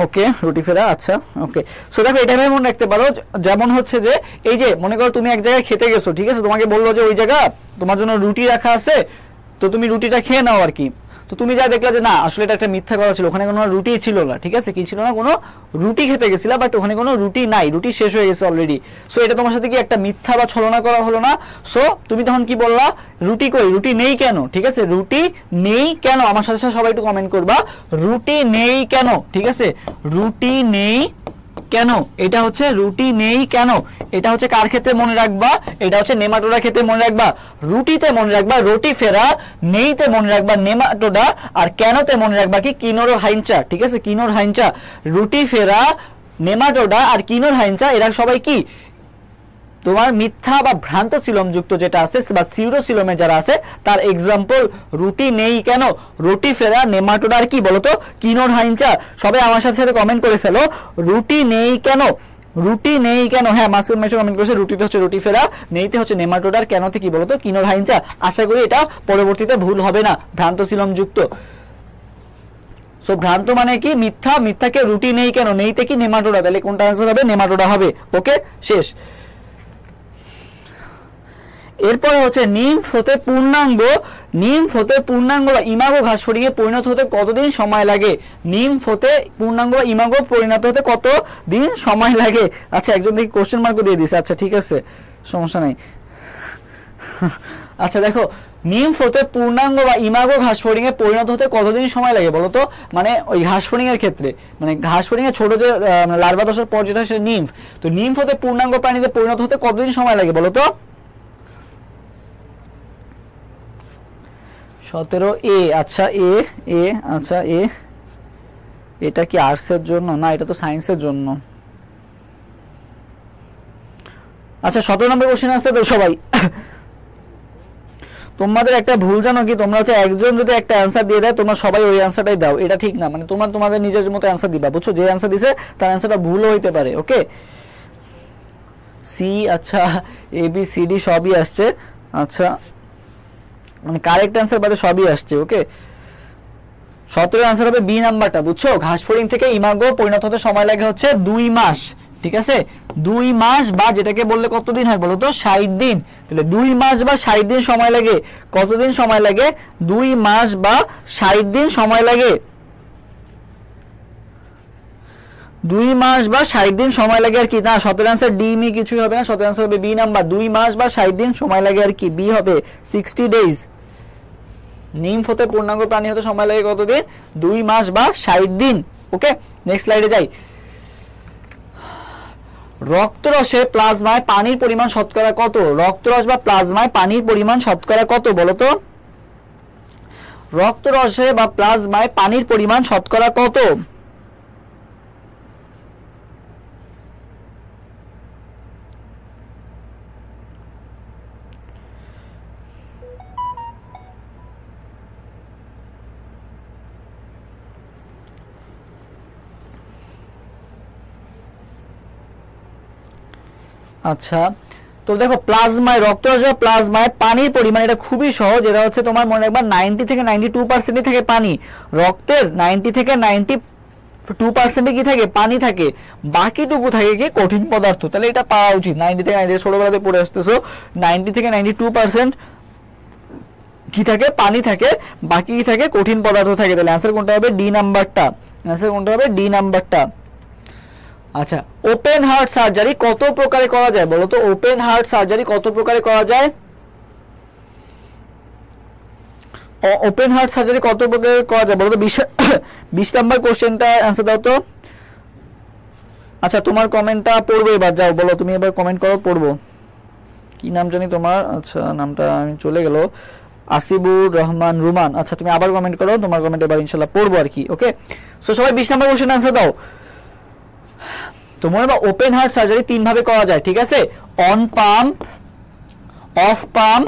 ওকে, রুটিফেরা, আচ্ছা ওকে। সো দেখো এটা ভাবে মনে রাখতে পারো, যেমন হচ্ছে যে এই যে মনে করো তুমি এক জায়গায় খেতে গেছো, ঠিক আছে, তোমাকে বললো যে ওই জায়গা তোমার জন্য রুটি রাখা আছে, তো তুমি রুটিটা খেয়ে নাও আর কি। তো তুমি যা দেখলা যে না আসলে এটা একটা মিথ্যা কথা ছিল, ওখানে কোনো রুটি ছিল না, ঠিক আছে, কি ছিল না, কোনো রুটি খেতে গেছিলা, বাট ওখানে কোনো রুটি নাই, রুটি শেষ হয়ে গেছে অলরেডি। সো এটা তোমার সাথে কি একটা মিথ্যা বা ছলনা করা হলো না? সো তুমি তখন কি বললা? রুটি কই, রুটি নেই কেন, ঠিক আছে, রুটি নেই কেন, আমার সাথে সাথে সবাই একটু কমেন্ট করবা, রুটি নেই কেন, ঠিক আছে, রুটি নেই কেন, এটা হচ্ছে রুটি নেই কেন। এটা হচ্ছে কার ক্ষেত্রে মনে রাখবা? এটা হচ্ছে নেমাটোডার ক্ষেত্রে মনে রাখবা। রুটিতে মনে রাখবা রোটিফেরা, নেইতে মনে রাখবা নেমাটোডা, আর কেনতে মনে রাখবা কি কিনোরো হাইঞ্চা, ঠিক আছে, কিনোর হাইঞ্চা। রুটিফেরা, নেমাটোডা আর কিনোর হাইঞ্চা এরা সবাই কি তোমার মিথ্যা বা ভ্রান্ত সিলমযুক্ত যেটা আছে বা সিউডো সিলমে যারা আছে তার এক্সাম্পল। রুটি নেই কেন, রুটিফেরা, নেমাটোডা আর কি বলতো কিনোর হাইঞ্চা। সবাই আমার সাথে সাথে কমেন্ট করে ফেলো, রুটি নেই কেন, রুটি নেই কেন। হ্যাঁ, মাসুদ মেশো কমেন্ট করেছে রুটিতে হচ্ছে রুটিফেরা, নেইতে হচ্ছে নেমাটোডার, কেনতে কি বলতো কিনোর হাইঞ্চা। আশা করি এটা পরবর্তীতে ভুল হবে না, ভ্রান্ত সিলমযুক্ত। সো ভ্রান্ত মানে কি মিথ্যা, মিথ্যাকে রুটি নেই কেন, নেইতে কি নেমাটোডা, তাহলে কোনটা आंसर হবে? নেমাটোডা হবে। ওকে, শেষ। এরপর হচ্ছে নিম্ফ হতে পূর্ণাঙ্গ, নিম্ফ হতে পূর্ণাঙ্গ বা ইমাগো ঘাসফড়িংয়ে পরিণত হতে কতদিন সময় লাগে? নিম্ফ হতে পূর্ণাঙ্গ বা ইমাগো পরিণত হতে কতদিন সময় লাগে? আচ্ছা একজন দেখি কোশ্চেন মার্কও দিয়ে দিছে, আচ্ছা ঠিক আছে সমস্যা নাই। আচ্ছা দেখো, নিম্ফ হতে পূর্ণাঙ্গ বা ইমাগো ঘাসফড়িংয়ে পরিণত হতে কতদিন সময় লাগে বলো তো? মানে ওই ঘাসফড়িং এর ক্ষেত্রে, মানে ঘাসফড়িং এর ছোট যে লার্ভা দশার পর যেটা সে নিম্ফ, তো নিম্ফ হতে পূর্ণাঙ্গ প্রাণীতে পরিণত হতে কতদিন সময় লাগে বলো তো? 17 এ, আচ্ছা এ, আচ্ছা এ, এটা কি আর্টসের জন্য? না, এটা তো সায়েন্সের জন্য। আচ্ছা 17 নম্বর কোশ্চেন আছে তো সবাই। তোমাদের একটা ভুল জানো কি, তোমরা হচ্ছে একজন যদি একটা অ্যান্সার দিয়ে দেয় তোমরা সবাই ওই অ্যান্সারটাই দাও, এটা ঠিক না। মানে তোমরা তোমাদের নিজের মতো অ্যান্সার দিবা, বুঝছো, যে অ্যান্সার দিছে তার অ্যান্সারটা ভুলও হইতে পারে। ওকে, সি, আচ্ছা এ বি সি ডি সবই আসছে, আচ্ছা মানে কারেক্ট অ্যান্সার বাদে সবই আসছে। ওকে, 17 আনসার হবে বি নাম্বারটা, বুঝছো। ঘাসফড়িং থেকে ইমাগো পরিণত হতে সময় লাগে হচ্ছে 2 মাস, ঠিক আছে, 2 মাস, বা যেটাকে বললে কতদিন হয় বলো তো? 60 দিন। তাহলে 2 মাস বা 60 দিন সময় লাগে। কতদিন সময় লাগে? 2 মাস বা 60 দিন সময় লাগে। 2 মাস বা 60 দিন সময় লাগে আর কি। না, 17 আনসার ডি মি কিছুই হবে না, 17 আনসার হবে বি নাম্বার, 2 মাস বা 60 দিন সময় লাগে আর কি, বি হবে 60 ডেজ। নিম্ফ হতে পূর্ণাঙ্গ প্রাণী হতে সময় লাগে কতদিন? 2 মাস বা 60 দিন। ওকে, নেক্সট স্লাইডে যাই। রক্তরসে প্লাজমায় পানির পরিমাণ শতকরা কত? রক্তরস বা প্লাজমায় পানির পরিমাণ শতকরা কত বলো তো? রক্তরসে বা প্লাজমায় পানির পরিমাণ শতকরা কত? আচ্ছা, তো দেখো প্লাজমায় রক্ত আসবে, প্লাজমায় পানির পরিমাণ, এটা খুবই সহজ। এটা হচ্ছে তোমার মনে রাখবা 90 থেকে 92% থাকে পানি, রক্তের 90 থেকে 92% কি থাকে, পানি থাকে, বাকিটুকু থাকে কি কঠিন পদার্থ। তাহলে এটা পাওয়া উচিত। 90 থেকে 90 ছোটবেলাতে পড়ে আসতেছো, 90 থেকে 92% কি থাকে, পানি থাকে, বাকি কি থাকে, কঠিন পদার্থ থাকে। তাহলে অ্যান্সার কোনটা হবে, ডি নাম্বারটা। অ্যান্সার কোনটা হবে, ডি নাম্বারটা। আচ্ছা, ওপেন হার্ট সার্জারি কত প্রকারে করা যায় বলো তো? ওপেন হার্ট সার্জারি কত প্রকারে করা যায়? ওপেন হার্ট সার্জারি কত প্রকারে করা যায় বলো তো? 20 নাম্বার কোশ্চেনটা অ্যান্সার দাও তো। আচ্ছা, তোমার কমেন্টটা পড়বো এবার, যাও বলো তুমি এবার কমেন্ট করো, পড়বো। কি নাম জানি তোমার? আচ্ছা, নামটা আমি চলে গেল, আসিবুর রহমান রুমান। আচ্ছা, তুমি আবার কমেন্ট করো, তোমার কমেন্ট এবার ইনশাআল্লাহ পড়বো আর কি। ওকে, সো সবাই 20 নাম্বার কোশ্চেন অ্যান্সার দাও। তো মনে রাখবা ওপেন হার্ট সার্জারি 3 ভাবে করা যায়, ঠিক আছে? অন পাম্প, অফ পাম্প,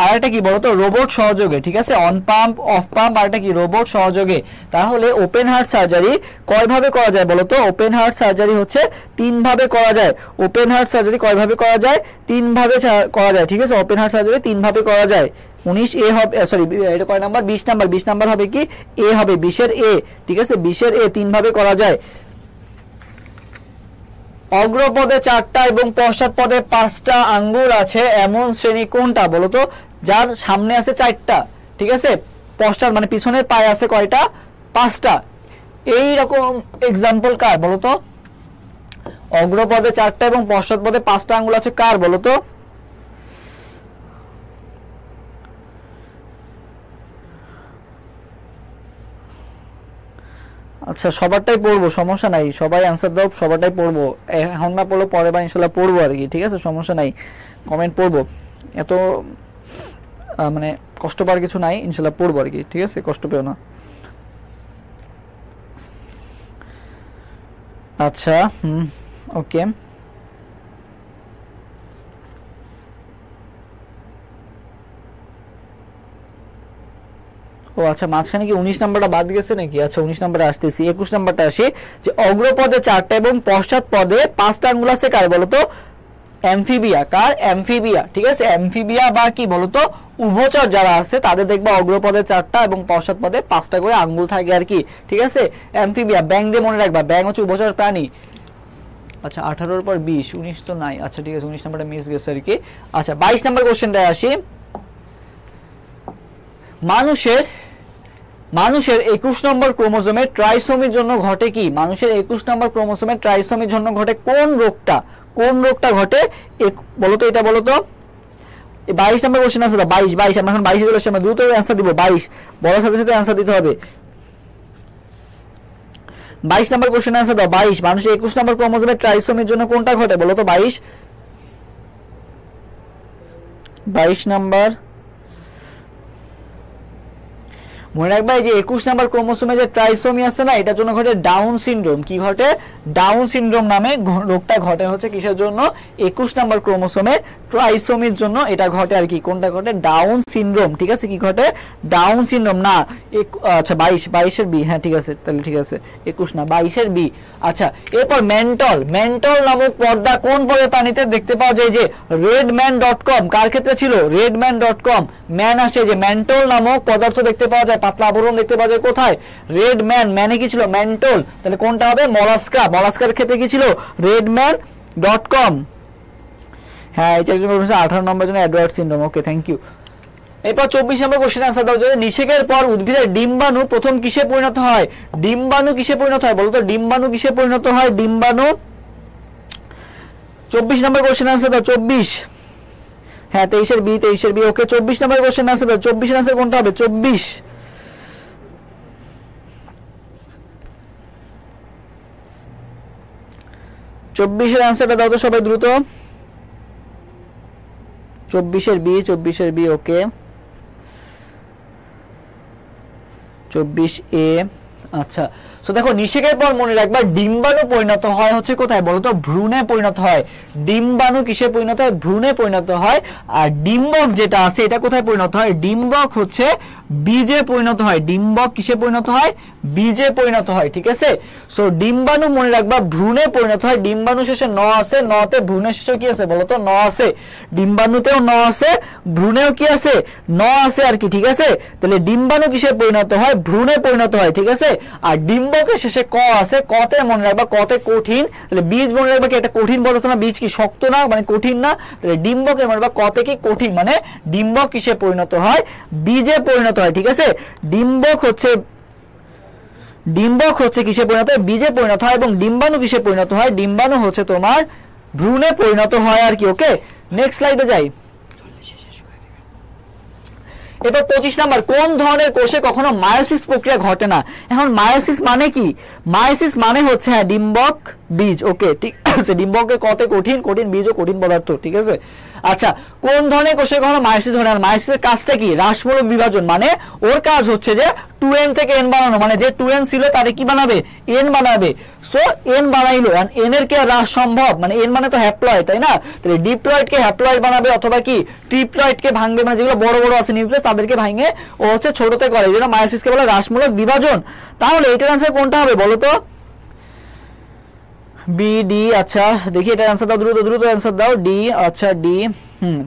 আর একটা কি বলতো, রোবট সহযোগে, ঠিক আছে? অন পাম্প, অফ পাম্প, আর একটা কি, রোবট সহযোগে। তাহলে ওপেন হার্ট সার্জারি কয় ভাবে করা যায় বলতো? ওপেন হার্ট সার্জারি হচ্ছে 3 ভাবে করা যায়। ওপেন হার্ট সার্জারি কয় ভাবে করা যায়? 3 ভাবে করা যায়, ঠিক আছে? ওপেন হার্ট সার্জারি 3 ভাবে করা যায়। 19 এ হবে, সরি এটা কয় নাম্বার? 20 নাম্বার। 20 নাম্বার হবে কি, এ হবে, 20 এর এ, ঠিক আছে? 20 এর এ 3 ভাবে করা যায়। অগ্রপদে 4টা এবং পশ্চাৎপদে 5টা আঙ্গুল আছে এমন শ্রেণী কোনটা বলতো? যার সামনে আছে 4টা, ঠিক আছে, পশ্চাৎ মানে পিছনের পায়ে আছে কয়টা? 5টা। এই রকম এক্সাম্পল কার বলতো? অগ্রপদে 4টা এবং পশ্চাৎপদে 5টা আঙ্গুল আছে কার বলতো? আচ্ছা, সবারটাই পড়বো, সমস্যা নাই, সবাই অ্যান্সার দাও, সবারটাই পড়বো। এখন না পড়লো পরে বা ইনশাল্লাহ পড়বো আর কি, ঠিক আছে? সমস্যা নাই, কমেন্ট পড়বো, এত মানে কষ্ট পাওয়ার কিছু নাই, ইনশাল্লাহ পড়বো আর কি, ঠিক আছে? কষ্ট পেও না। আচ্ছা, ওকে। ও আচ্ছা, মাঝখানে কি 19 নাম্বারটা বাদ গেছে নাকি? আচ্ছা, 19 নাম্বারে আসতেছি, 21 নাম্বারটা আসি, যে অগ্রপদে 4টা এবং পশ্চাৎপদে 5টা আঙ্গুল আছে কার বলতো? অ্যামফিবিয়া। কার? অ্যামফিবিয়া, ঠিক আছে? অ্যামফিবিয়া বা কি বলতো, উভচর যারা আছে তাদের দেখবা অগ্রপদে 4টা এবং পশ্চাৎপদে 5টা করে আঙ্গুল থাকে আর কি, ঠিক আছে? অ্যামফিবিয়া। ব্যাং দিয়ে মনে রাখবা, ব্যাং হচ্ছে উভচর প্রাণী। আচ্ছা, 18 পর 20, 19 তো নাই। আচ্ছা, ঠিক আছে, 19 নাম্বারটা মিস গেছে আর কি। আচ্ছা, 22 নাম্বার কোশ্চেনটায় আসি। মানুষের 21 নম্বর ক্রোমোজোমের ট্রাইসোমির জন্য ঘটে কি? মানুষের 21 নম্বর ক্রোমোজোমের ট্রাইসোমির জন্য ঘটে কোন রোগটা? কোন রোগটা ঘটে বলতো? এটা বলতো। 22 নম্বর কোশ্চেন আছে, 22 আমরা এখন 22 চলে আসছি, আমরা দ্রুত অ্যান্সার দিব। 22 বড় সাথে সাথে অ্যান্সার দিতে হবে। 22 নম্বর কোশ্চেন অ্যান্সার দাও। 22 মানুষের 21 নম্বর ক্রোমোজোমের ট্রাইসোমির জন্য কোনটা ঘটে বলতো? 22 নাম্বার মনে রাখবা, এই যে 21 নাম্বার ক্রোমোসোমে যে ট্রাইসোমি আছে না, এটার জন্য ঘটে ডাউন সিনড্রোম। কি ঘটে? ডাউন সিনড্রোম নামে রোগটা ঘটে হচ্ছে কিসের জন্য? 21 নাম্বার ক্রোমোসোমে ট্রাইসোমির জন্য এটা ঘটে আর কি। কোনটা ঘটে? ডাউন সিনড্রোম, ঠিক আছে? কি ঘটে? ডাউন সিনড্রোম না। আচ্ছা, 22 এর বি, হ্যাঁ ঠিক আছে, তাহলে ঠিক আছে, 21 না, 22 এর বি। আচ্ছা, এরপর মেন্টল নামক পর্দা কোন বইয়ের পানিতে দেখতে পাওয়া যায়? যে redman.com কার ক্ষেত্রে ছিল? redman.com ম্যান আসে, যে মেন্টল নামক পদার্থ দেখতে পাওয়া যায়, পাতলা আবরণ দেখতে পাওয়া যায় কোথায়? রেডম্যান। ম্যানে কি ছিল? মেন্টল। তাহলে কোনটা হবে? মলাস্কার ক্ষেত্রে কি ছিল? redman.com। হ্যাঁ, এই একজন 18 নম্বর জন্য Edward syndrome. Okay, thank you. এরপর 24 নম্বর কোশ্চেন আনসার দাও। যদি নিষেকের পর উদ্ভিদের ডিম্বাণু প্রথম কিসে পরিণত হয়? ডিম্বাণু কিসে পরিণত হয় বলতো? ডিম্বাণু কিসে পরিণত হয়? ডিম্বাণু। 24 নম্বর কোশ্চেন আনসার দাও। 24, হ্যাঁ 23 এর বি। ওকে, 24 নম্বর কোশ্চেন আনসার দাও। 24 এর আনসার কোনটা হবে? 24 এর আনসারটা দাও তো সবাই দ্রুত। 24 এর বি। ওকে, 24 এ। আচ্ছা, সো দেখো নিষেকের পর মনে রাখবা ডিম্বাণু পরিণত হয় হচ্ছে কোথায় বলো তো, ভ্রূণে পরিণত হয়। ডিম্বাণু কিসে পরিণত হয়, ভ্রূণে পরিণত হয়। আর ডিম্বক যেটা আছে এটা কোথায় পরিণত হয়, ডিম্বক হচ্ছে বীজে পরিণত হয়। ডিম্বক কিসে পরিণত হয়, বীজে পরিণত হয়, ঠিক আছে। সো ডিম্বাণু মনে রাখবা ভ্রূণে পরিণত হয়। ডিম্বাণু শেষে ন আছে, নতে ভ্রূণের শেষে কি আছে বলো তো, ন আছে। ডিম্বাণুতেও ন আছে, ভ্রূণেও কি আছে, ন আছে আর কি, ঠিক আছে। তাহলে ডিম্বাণু কিসে পরিণত হয়, ভ্রূণে পরিণত হয়, ঠিক আছে। আর ডিম্বকের শেষে ক আছে, কতে মনে রাখবা কতে কঠিন। তাহলে বীজ মনে রাখবা কি এটা কঠিন পদার্থ না, বীজ কি শক্ত না মানে কঠিন না। তাহলে ডিম্বকের মনে রাখবা কতে কি কঠিন, মানে ডিম্বক কিসে পরিণত হয়, বীজে পরিণত হয়, ঠিক আছে। ডিম্বক হচ্ছে কিসে পরিণত হয়, বীজে পরিণত হয়। এবং ডিম্বাণু কিসে পরিণত হয়, ডিম্বাণু হচ্ছে তোমার ভ্রূণে পরিণত হয় আর কি। ওকে, নেক্সট স্লাইডে যাই। এবার 25 নাম্বার, কোন ধরনের কোষে কখনো মায়োসিস প্রক্রিয়া ঘটে না। এখন মায়োসিস মানে কি, মায়োসিস মানে হচ্ছে হ্যাঁ ডিম্বক বীজ। ওকে, ঠিক আছে, ডিম্বকে কতে কঠিন, কঠিন বীজও কঠিন পদার্থ, ঠিক আছে। আচ্ছা, কোন ধরনের কোষে কখনো মায়োসিস ঘটে না, মায়োসিসের কাজটা কি, হ্রাসমূলক বিভাজন। মানে ওর কাজ হচ্ছে যে 2n থেকে n বানানো, মানে যে 2n ছিল তারে কি বানাবে, n বানাবে। সো n বানাইলো, n এর কি হ্রাস সম্ভব, মানে n মানে তো হ্যাপ্লয়েড, তাই না। তাহলে ডিপ্লয়েড কে হ্যাপ্লয়েড বানাবে, অথবা কি ট্রিপ্লয়েড কে ভাঙবে, মানে যেগুলো বড় বড় আছে নিউক্লিয়াস তাদেরকে ভাঙে ও হচ্ছে ছোটতে করে, এই জন্য মায়োসিসকে বলে হ্রাসমূলক বিভাজন। তাহলে এটার आंसर কোনটা হবে বলো তো, বি, ডি। আচ্ছা দেখি এটার आंसर দাও, দ্রুত দ্রুত आंसर দাও, ডি। আচ্ছা ডি,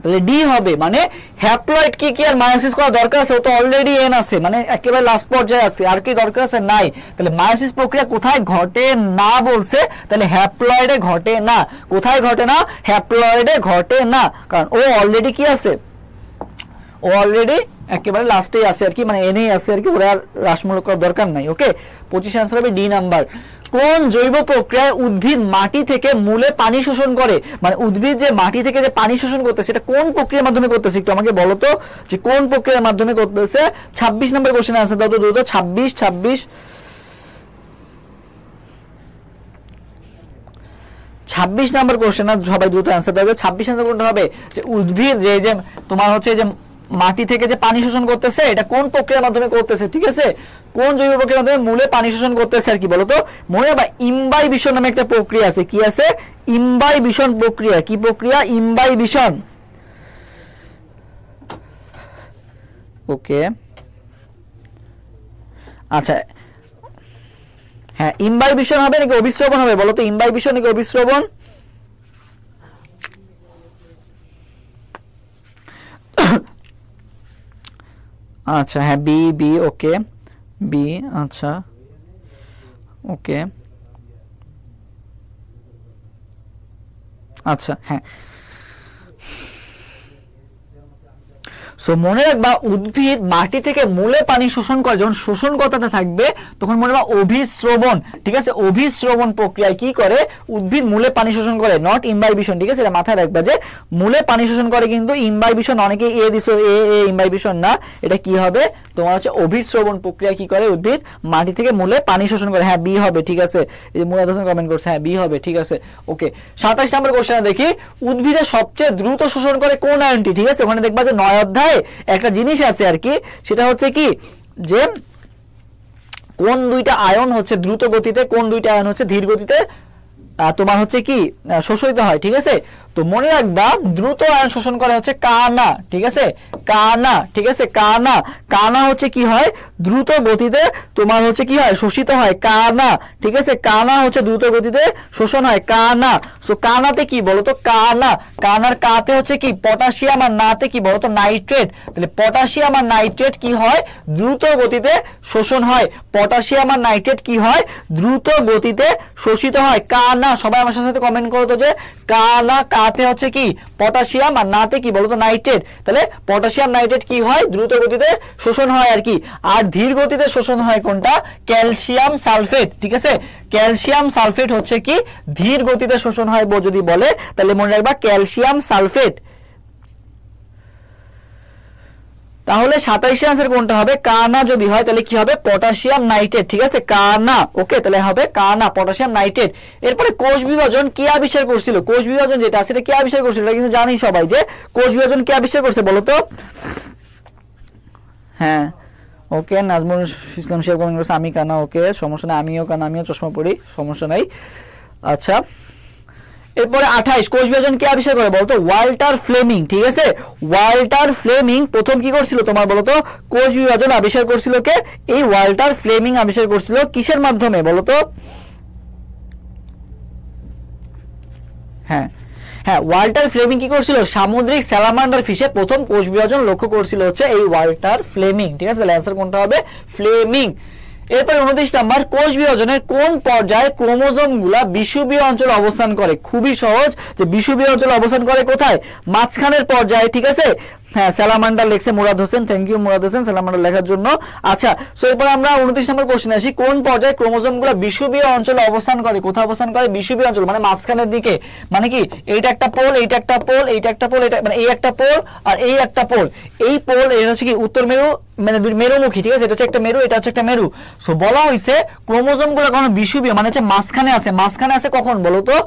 তাহলে ডি হবে। মানে হ্যাপ্লয়েড কি আর মায়োসিস করা দরকার আছে, ও তো অলরেডি এন আছে, মানে একেবারে লাস্ট পর্যায়ে আছে, আর কি দরকার আছে, নাই। তাহলে মায়োসিস প্রক্রিয়া কোথায় ঘটে না বলছে, তাহলে হ্যাপ্লয়েডে ঘটে না। কোথায় ঘটে না, হ্যাপ্লয়েডে ঘটে না, কারণ ও অলরেডি কি আছে, ও অলরেডি একেবারে লাস্টেই আছে আর কি, মানে এনেই আছে আর কি, ওরা আর হ্রাসমূলক করার দরকার নাই। ওকে, 25 आंसर হবে ডি নাম্বার। কোন জৈব প্রক্রিয়ায় উদ্ভিদ মাটি থেকে মূলে পানি শোষণ করে, মানে উদ্ভিদ যে মাটি থেকে যে পানি শোষণ করতেছে সেটা কোন প্রক্রিয়ার মাধ্যমে করতেছে, একটু আমাকে বলো তো যে কোন প্রক্রিয়ার মাধ্যমে করতেছে। 26 নম্বর কোশ্চেনের आंसर দাও তো দ্রুত, 26 নাম্বার কোশ্চেন, সবাই দ্রুত आंसर দাও। 26 নম্বর কোনটা হবে, যে উদ্ভিদ যে তোমার হচ্ছে যে মাটি থেকে যে পানি শোষণ করতেছে এটা কোন প্রক্রিয়ার মাধ্যমে করতেছে, ঠিক আছে। কোন জৈব প্রক্রিয়ার মাধ্যমে মূলে পানি শোষণ করতেছে আর কি বলতো, মনে বা ইমবাইবিশন নামে একটা প্রক্রিয়া আছে। কি আছে, ইমবাইবিশন প্রক্রিয়া। কি প্রক্রিয়া, ইমবাইবিশন। ওকে, আচ্ছা হ্যাঁ, ইমবাইবিশন হবে নাকি অভিস্রবণ হবে বলো তো, ইমবাইবিশন নাকি অভিস্রবণ। আচ্ছা হ্যাঁ, বি বি। ওকে, বি। আচ্ছা ওকে, আচ্ছা হ্যাঁ। সো মনে রাখবা উদ্ভিদ মাটি থেকে মূলে পানি শোষণ করে, যখন শোষণ কথাটা থাকবে তখন মনে রাখবা অভিস্রবণ, ঠিক আছে। অভিস্রবণ প্রক্রিয়ায় কি করে, উদ্ভিদ মূলে পানি শোষণ করে, নট ইমবাইবিশন, ঠিক আছে। এটা মাথায় রাখবা যে মূলে পানি শোষণ করে, কিন্তু ইমবাইবিশন অনেকে এ দিছো, এ ইমবাইবিশন না, এটা কি হবে তোমার হচ্ছে অভিস্রবণ প্রক্রিয়া কি করে, উদ্ভিদ মাটি থেকে মূলে পানি শোষণ করে। হ্যাঁ বি হবে, ঠিক আছে। এই যে মুরাদ হোসেন কমেন্ট করছে, হ্যাঁ বি হবে, ঠিক আছে। ওকে, 27 নম্বর কোশ্চেন দেখি, উদ্ভিদের সবচেয়ে দ্রুত শোষণ করে কোন আয়নটি, ঠিক আছে। ওখানে দেখবা যে 9 অধ্যায়ে একটা জিনিস আছে আর কি, সেটা হচ্ছে কি যে কোন দুইটা আয়ন হচ্ছে দ্রুত গতিতে, কোন দুইটা আয়ন হচ্ছে ধীর গতিতে তোমার হচ্ছে কি শোষিত হয়, ঠিক আছে। তো মনে রাখবা দ্রুত আয়ন শোষণ করে হচ্ছে কানা, ঠিক আছে, কানা, ঠিক আছে। কানা, কানা হচ্ছে কি হয়, দ্রুত গতিতে তোমার হচ্ছে কি হয়, শোষিত হয়, কানা, ঠিক আছে। কানা হচ্ছে দ্রুত গতিতে শোষণ হয়, কানা। সো কানাতে কি বলতো, কানা, কানার কাতে হচ্ছে কি পটাশিয়াম, আর নাতে কি বলতো নাইট্রেট। তাহলে পটাশিয়াম আর নাইট্রেট কি হয়, দ্রুত গতিতে শোষণ হয়। পটাশিয়াম আর নাইট্রেট কি হয়, দ্রুত গতিতে শোষিত হয়। কানা, সবাই আমার সাথে কমেন্ট করো তো যে কানা, কাতে হচ্ছে কি পটাশিয়াম আর নাতে কি বলতো নাইট্রেট। তাহলে পটাশিয়াম নাইট্রেট কি হয়, দ্রুত গতিতে শোষণ হয় আর কি। আর ধীর গতিতে শোষণ হয় কোনটা, ক্যালসিয়াম সালফেট, ঠিক আছে। ক্যালসিয়াম সালফেট হচ্ছে কি ধীর গতিতে শোষণ হয় যদি বলে, তাহলে মনে রাখবা ক্যালসিয়াম সালফেট। তাহলে 27 आंसर কোনটা হবে, কানা যদি হয় তাহলে কি হবে, পটাশিয়াম নাইট্রেট, ঠিক আছে, কানা। ওকে, তাহলে হবে কানা, পটাশিয়াম নাইট্রেট। এরপরে কোষ বিভাজন কে আবিষ্কার করছিল, কোষ বিভাজন যেটা আছে এটা কে আবিষ্কার করছিল, এটা কিন্তু জানি সবাই যে কোষ বিভাজন কে আবিষ্কার করছে বলো তো। হ্যাঁ ওকে, নাজমুল ইসলাম শেখ কমেন্ট করেছে আমি কানা। ওকে, সমস্যা নাই, আমিও কানা, আমিও চশমা পরি, সমস্যা নাই। আচ্ছা, এরপরে 28 কোষ বিভাজন কে আবিষ্কার করে বলতো? Walter Fleming. ঠিক আছে, ওয়াল্টার ফ্লেমিং প্রথম কি করছিল তোমার বলতো? কোষ বিভাজন আবিষ্কার করছিল কে? এই ওয়াল্টার ফ্লেমিং আবিষ্কার করছিল কিসের মাধ্যমে বলতো? হ্যাঁ হ্যাঁ, ওয়াল্টার ফ্লেমিং কি করছিল? সামুদ্রিক স্যালামান্ডার ফিশে প্রথম কোষ বিভাজন লক্ষ্য করছিল হচ্ছে এই ওয়াল্টার ফ্লেমিং। ঠিক আছে, অ্যান্সার কোনটা হবে? ফ্লেমিং। এরপরে 29 নাম্বার, কোষ বিভাজনের কোন পর্যায়ে ক্রোমোজোম গুলা বিষুবীয় অঞ্চলে অবস্থান করে? খুবই সহজ, যে বিষুবীয় অঞ্চলে অবস্থান করে কোথায়? মাঝখানের পর্যায়ে। ঠিক আছে, হ্যাঁ, স্যালামান্ডার লেখছে Murad Hossain, thank you Murad Hossain salamander লেখার জন্য। আচ্ছা, সো এরপর আমরা 29 নম্বর কোশ্চেনে আসি, কোন পর্যায়ে ক্রোমোজোম গুলো বিষুবীয় অঞ্চলে অবস্থান করে? কোথায় অবস্থান করে? বিষুবীয় অঞ্চল, মানে মাঝখানের দিকে। মানে কি, এইটা একটা পোল, এইটা একটা পোল, এইটা একটা পোল, এটা মানে এই একটা পোল আর এই একটা পোল। এই পোল এটা হচ্ছে কি উত্তর মেরু, মানে মেরুমুখী। ঠিক আছে, এটা হচ্ছে একটা মেরু, এটা হচ্ছে একটা মেরু। সো বলা হয়েছে ক্রোমোজোম গুলো কখনো বিষুবীয়, মানে হচ্ছে মাঝখানে আছে। মাঝখানে আছে কখন বলো তো?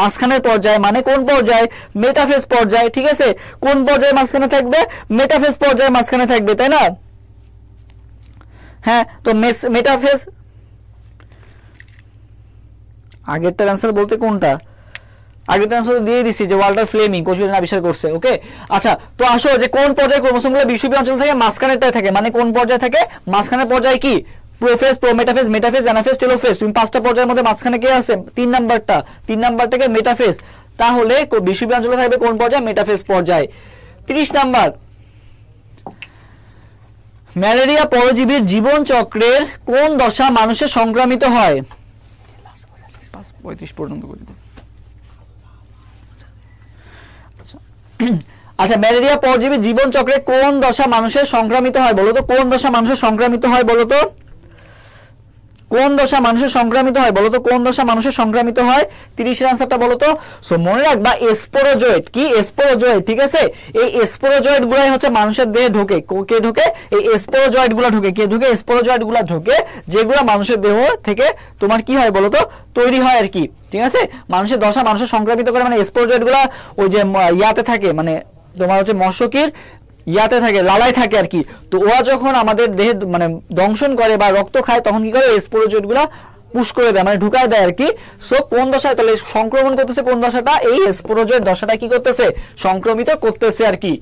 মাঝখানের পর্যায়ে, মানে কোন পর্যায়ে? মেটাফেজ পর্যায়ে। ঠিক আছে, কোন পর্যায়ে মাঝখানে থাকবে? মেটাফেজ পর্যায়ে মাঝখানে থাকবে, তাই না? হ্যাঁ, তো মেটাফেজ। আগেরটার অ্যান্সার বলতে কোনটা? আগেরটার অ্যান্সার দিয়ে দিছি যে ওয়াল্টার ফ্লেমিং কোষ বিভাজন আবিষ্কার করছে। ওকে, আচ্ছা, তো আসো যে কোন পর্যায়ে ক্রোমোসোমগুলো বিষুবীয় অঞ্চল থেকে মাঝখানেরটায় থাকে, মানে কোন পর্যায়ে থাকে? মাঝখানের পর্যায়ে কি? Prophase, prometaphase, metaphase, anaphase, telophase. তুমি 5টা পর্যায়ের মধ্যে মাঝখানে কে আছে? 3 নাম্বারটাকে মেটাফেজ। তাহলে বিষুবীয় অঞ্চলে থাকবে কোন পর্যায়ে? মেটাফেজ পর্যায়ে। 30 নাম্বার, ম্যালেরিয়া পরজীবীর জীবন চক্রের কোন দশা মানুষের সংক্রামিত হয়? 35 পর্যন্ত করে দিই। আচ্ছা, ম্যালেরিয়া পরজীবীর জীবন চক্রে কোন দশা মানুষের সংক্রামিত হয় বলো তো? কোন দশা মানুষের সংক্রামিত হয় বলো তো? কোন দশা মানুষের সংক্রামিত হয় বলো তো? কোন দশা মানুষের সংক্রামিত হয়? 30 এর আনসারটা বলো তো। সো মনে রাখবা, স্পোরোজয়েড। কি? স্পোরোজয়েড। ঠিক আছে, এই স্পোরোজয়েড গুলাই হচ্ছে মানুষের দেহে ঢোকে। কে ঢোকে? এই স্পোরোজয়েড গুলা ঢোকে। কে ঢোকে? স্পোরোজয়েড গুলা ঢোকে, যেগুলো মানুষের দেহ থেকে তোমার কি হয় বলো তো? তৈরি হয় আর কি। ঠিক আছে, মানুষের দশা মানুষের সংক্রামিত করে, মানে স্পোরোজয়েড গুলা ওই যে ইয়াতে থাকে, মানে তোমার হচ্ছে মশকির ইয়াতে থাকে, লালায় থাকে আর কি। তো ওরা যখন আমাদের দেহে মানে দংশন করে বা রক্ত খায়, তখন কি করে? স্পোরোজয়েড গুলা পুশ করে দেয়, মানে ঢুকায় দেয় আর কি। সো কোন দশায় তাহলে সংক্রমণ করতেছে? কোন দশাটা? এই স্পোরোজয়েড দশাটা কি করতেছে? সংক্রমিত করতেছে আর কি।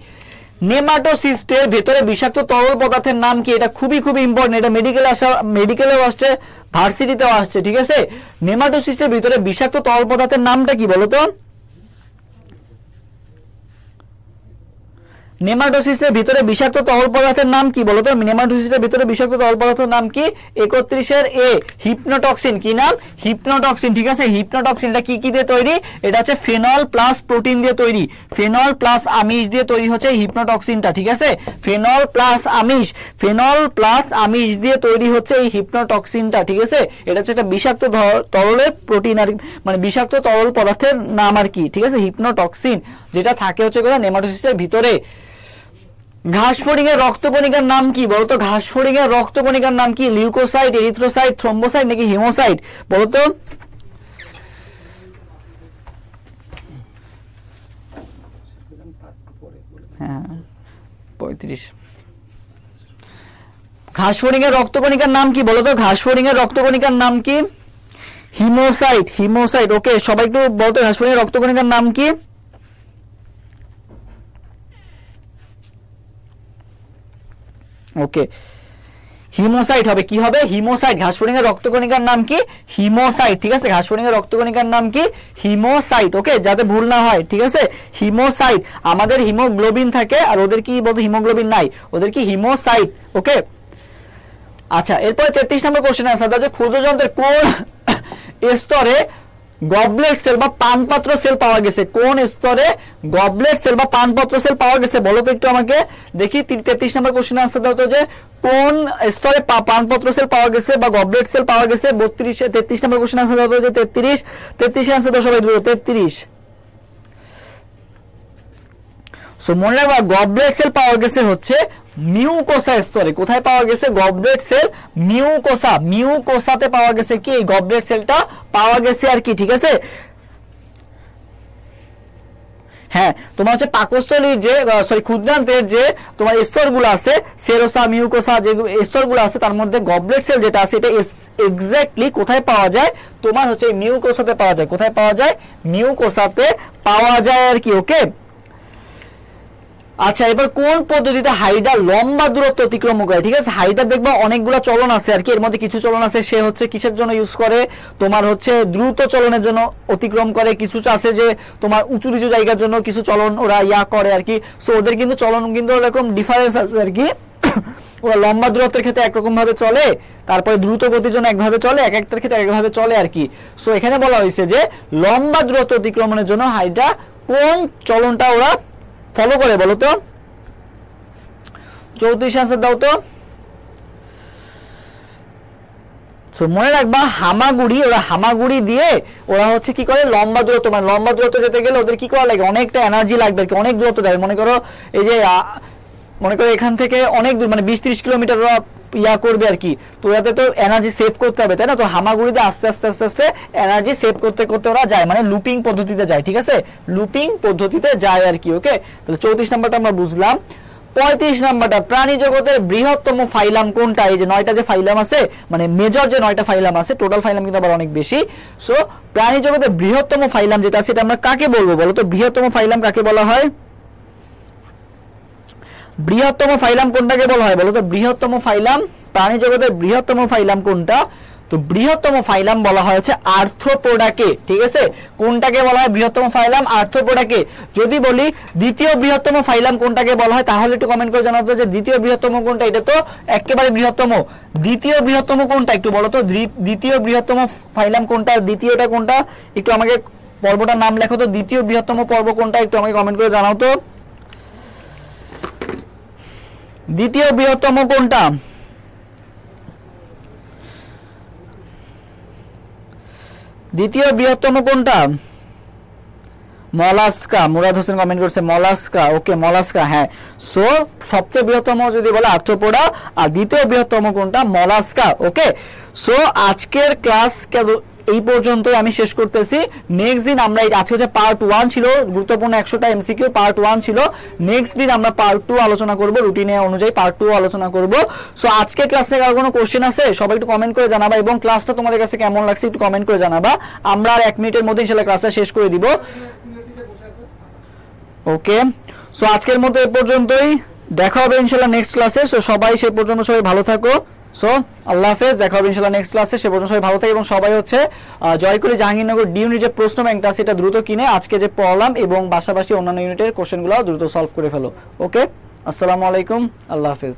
নেমাটোসিস্টের ভেতরে বিষাক্ত তরল পদার্থের নাম কি? এটা খুবই খুবই ইম্পর্টেন্ট, এটা মেডিকেলেও আসছে, ভার্সিটিতেও আসছে। ঠিক আছে, নেমাটোসিস্টের ভিতরে বিষাক্ত তরল পদার্থের নামটা কি বলো তো? নেমাটোসিসের ভিতরে বিষাক্ত তরল পদার্থের নাম কি বলো তো? নেমাটোসিসের ভিতরে বিষাক্ত তরল পদার্থের নাম কি? 31 এ হিপনোটক্সিন। কি নাম? হিপনোটক্সিন। ঠিক আছে, হিপনোটক্সিন এটা কি কি দিয়ে তৈরি? এটা হচ্ছে ফেনল প্লাস প্রোটিন দিয়ে তৈরি, ফেনল প্লাস আমিষ দিয়ে তৈরি হচ্ছে হিপনোটক্সিনটা। ঠিক আছে, ফেনল প্লাস আমিষ, ফেনল প্লাস আমিষ দিয়ে তৈরি হচ্ছে এই হিপনোটক্সিনটা। ঠিক আছে, এটা হচ্ছে একটা বিষাক্ত তরলের প্রোটিন আর মানে বিষাক্ত তরল পদার্থের নাম আর কি। ঠিক আছে, হিপনোটক্সিন, যেটা থাকে হচ্ছে নেমাটোসিসের ভিতরে। ঘাসফড়িং এর রক্তকণিকার নাম কি বলতো? ঘাসফড়িং এর রক্তকণিকার নাম কি? লিউকোসাইট, এরিথ্রোসাইট, থ্রম্বোসাইট নাকি হিমোসাইট বলতো? হ্যাঁ, 35। ঘাসফড়িং এর রক্তকণিকার নাম কি বলতো? ঘাসফড়িং এর রক্তকণিকার নাম কি? Haemocyte, haemocyte. ওকে, সবাই একটু বলতো ঘাসফড়িং এর রক্তকণিকার নাম কি? ওকে, হিমোসাইট হবে। কি হবে? হিমোসাইট। ঘাসফড়িং এর রক্তকণিকার নাম কি? হিমোসাইট। ঠিক আছে, ঘাসফড়িং এর রক্তকণিকার নাম কি? হিমোসাইট। ওকে, যাতে ভুল না হয়। ঠিক আছে, হিমোসাইট। আমাদের হিমোগ্লোবিন থাকে, আর ওদের কি বলতো? হিমোগ্লোবিন নাই, ওদের কি? হিমোসাইট। ওকে, আচ্ছা, এরপরে 33 নম্বর কোশ্চেন আনসার দাও যে ক্ষুদ্রযন্ত্রের কোন স্তরে গবলেট সেল বা পানপাত্র সেল পাওয়া গেছে? কোন স্তরে গবলেট সেল বা পানপাত্র সেল পাওয়া গেছে বলো তো একটু আমাকে দেখি। 33 নম্বর কোশ্চেন আনসার দাও তো যে কোন স্তরে পানপত্র সেল পাওয়া গেছে বা গবলেট সেল পাওয়া গেছে? 33 নম্বর কোশ্চেন আনসার দাও তো যে 33 আনসার দাও সবাই, 33। সো মনে রাখবা, গবলেট সেল পাওয়া গেছে হচ্ছে মিউকোসা স্তরে। কোথায় পাওয়া গেছে গবলেট সেল? মিউকোসা, মিউকোসাতে পাওয়া গেছে কি এই গবলেট সেলটা পাওয়া গেছে আর কি। ঠিক আছে, হ্যাঁ, তোমার হচ্ছে পাকস্থলীর যে ক্ষুদ্রান্তের যে তোমার স্তরগুলো আছে, সেরোসা, মিউকোসা, যে স্তরগুলো আছে তার মধ্যে গবলেট সেল যেটা আছে এটা এক্স্যাক্টলি কোথায় পাওয়া যায়, তোমার হচ্ছে মিউকোসাতে পাওয়া যায়। কোথায় পাওয়া যায়? মিউকোসাতে পাওয়া যায় আর কি। ওকে, আচ্ছা এবার কোন পদ্ধতিতে হাইড্রা লম্বা দূরত্ব অতিক্রম করে? ঠিক আছে, হাইড্রা দেখবা অনেকগুলো চলন আছে আর কি, এর মধ্যে কিছু চলন আছে সে হচ্ছে কিসের জন্য ইউজ করে, তোমার হচ্ছে দ্রুত চলনের জন্য অতিক্রম করে, কিছু আছে যে তোমার উঁচু নিচু জায়গার জন্য কিছু চলন ওরা করে আর কি। সো ওদের কিন্তু চলন কিন্তু এরকম ডিফারেন্স আছে আর কি। ওরা লম্বা দূরত্বের ক্ষেত্রে একরকম ভাবে চলে, তারপরে দ্রুত গতির জন্য একভাবে চলে, এক একটার ক্ষেত্রে একভাবে চলে আর কি। সো এখানে বলা হয়েছে যে লম্বা দূরত্ব অতিক্রমণের জন্য হাইড্রা কোন চলনটা ওরা ফলো করে বলো তো? 34 আনসার দাও তো। মনে রাখবা হামাগুড়ি, ওরা হামাগুড়ি দিয়ে ওরা হচ্ছে কি করে, লম্বা দূরত্ব, মানে লম্বা দূরত্ব যেতে গেলে ওদের কি করা লাগে, অনেকটা এনার্জি লাগবে আর কি, অনেক দূরত্ব যাবে। মনে করো এই যে মনে করো এখান থেকে অনেক দূর, মানে 20-30 কিলোমিটার ওরা করবে আর কি। তো ওরাতে তো এনার্জি সেভ করতে হবে, তাই না? তো হামাগুড়িতে আস্তে আস্তে আস্তে আস্তে এনার্জি সেভ করতে করতে ওরা যায়, মানে লুপিং পদ্ধতিতে যায়। ঠিক আছে, লুপিং পদ্ধতিতে যায় আর কি। ওকে, তাহলে 34 নাম্বারটা আমরা বুঝলাম। 35 নাম্বারটা, প্রাণী জগতের বৃহত্তম ফাইলাম কোনটা? এই যে 9টা যে ফাইলাম আছে, মানে মেজর যে 9টা ফাইলাম আছে, টোটাল ফাইলাম কিন্তু আবার অনেক বেশি। সো প্রাণী জগতের বৃহত্তম ফাইলাম যেটা আছে এটা আমরা কাকে বলবো বলো তো? বৃহত্তম ফাইলাম কাকে বলা হয়? বৃহত্তম ফাইলাম কোনটাকে বলা হয় বলো তো? বৃহত্তম ফাইলাম, প্রাণী জগতের বৃহত্তম ফাইলাম কোনটা? তো বৃহত্তম ফাইলাম বলা হয়েছে আর্থ্রোপোডাকে। ঠিক আছে, কোনটাকে বলা হয় বৃহত্তম ফাইলাম? আর্থ্রোপোডাকে। যদি বলি দ্বিতীয় বৃহত্তম ফাইলাম কোনটাকে বলা হয়, তাহলে একটু কমেন্ট করে জানাবো যে দ্বিতীয় বৃহত্তম কোনটা। এটা তো একেবারে বৃহত্তম। দ্বিতীয় বৃহত্তম কোনটা একটু বলো তো? দ্বিতীয় বৃহত্তম ফাইলাম কোনটা, দ্বিতীয়টা কোনটা? একটু আমাকে পর্বটার নাম লেখো তো, দ্বিতীয় বৃহত্তম পর্ব কোনটা একটু আমাকে কমেন্ট করে জানাও তো। দ্বিতীয় বৃহত্তম কোনটা? দ্বিতীয় বৃহত্তম কোনটা? মলাস্কা। মুরাদ হোসেন কমেন্ট করছে মলাস্কা। ওকে, মলাস্কা। হ্যাঁ, সো সবচেয়ে বৃহত্তম যদি বলে আর্থ্রোপোডা, আর দ্বিতীয় বৃহত্তম কোনটা? মলাস্কা। ওকে, সো আজকের ক্লাস এই পর্যন্তই আমি শেষ করতেছি। নেক্সট দিন আমরা, আজকে হচ্ছে পার্ট 1 ছিল, গুরুত্বপূর্ণ 100টা এমসিকিউ পার্ট 1 ছিল। নেক্সট দিন আমরা পার্ট 2 আলোচনা করব, রুটিনে অনুযায়ী পার্ট 2 আলোচনা করব। সো আজকে ক্লাসে কারো কোনো কোশ্চেন আছে সবাই একটু কমেন্ট করে জানাবা, এবং ক্লাসটা তোমাদের কাছে কেমন লাগছে একটু কমেন্ট করে জানাবা। আমরা আর 1 মিনিটের মধ্যে ইনশাআল্লাহ ক্লাসটা শেষ করে দিব। ওকে, সো আজকের মতো এই পর্যন্তই, দেখা হবে ইনশাআল্লাহ নেক্সট ক্লাসে। সো সবাই সে পর্যন্ত সবাই ভালো থাকো। সো আল্লাহ হাফেজ, দেখা হবে ইনশাআল্লাহ নেক্সট ক্লাসে। সে পর্যন্ত সবাই ভালো থাকে, এবং সবাই হচ্ছে জয়কুলি জাহাঙ্গীরনগর ডি ইউনিট যে প্রশ্ন ব্যাংকটা আছে এটা দ্রুত কিনে আজকে যে পড়লাম এবং পাশাপাশি অন্যান্য ইউনিটের কোশ্চেনগুলো দ্রুত সলভ করে ফেলো। ওকে, আসসালামু আলাইকুম, আল্লাহ হাফেজ।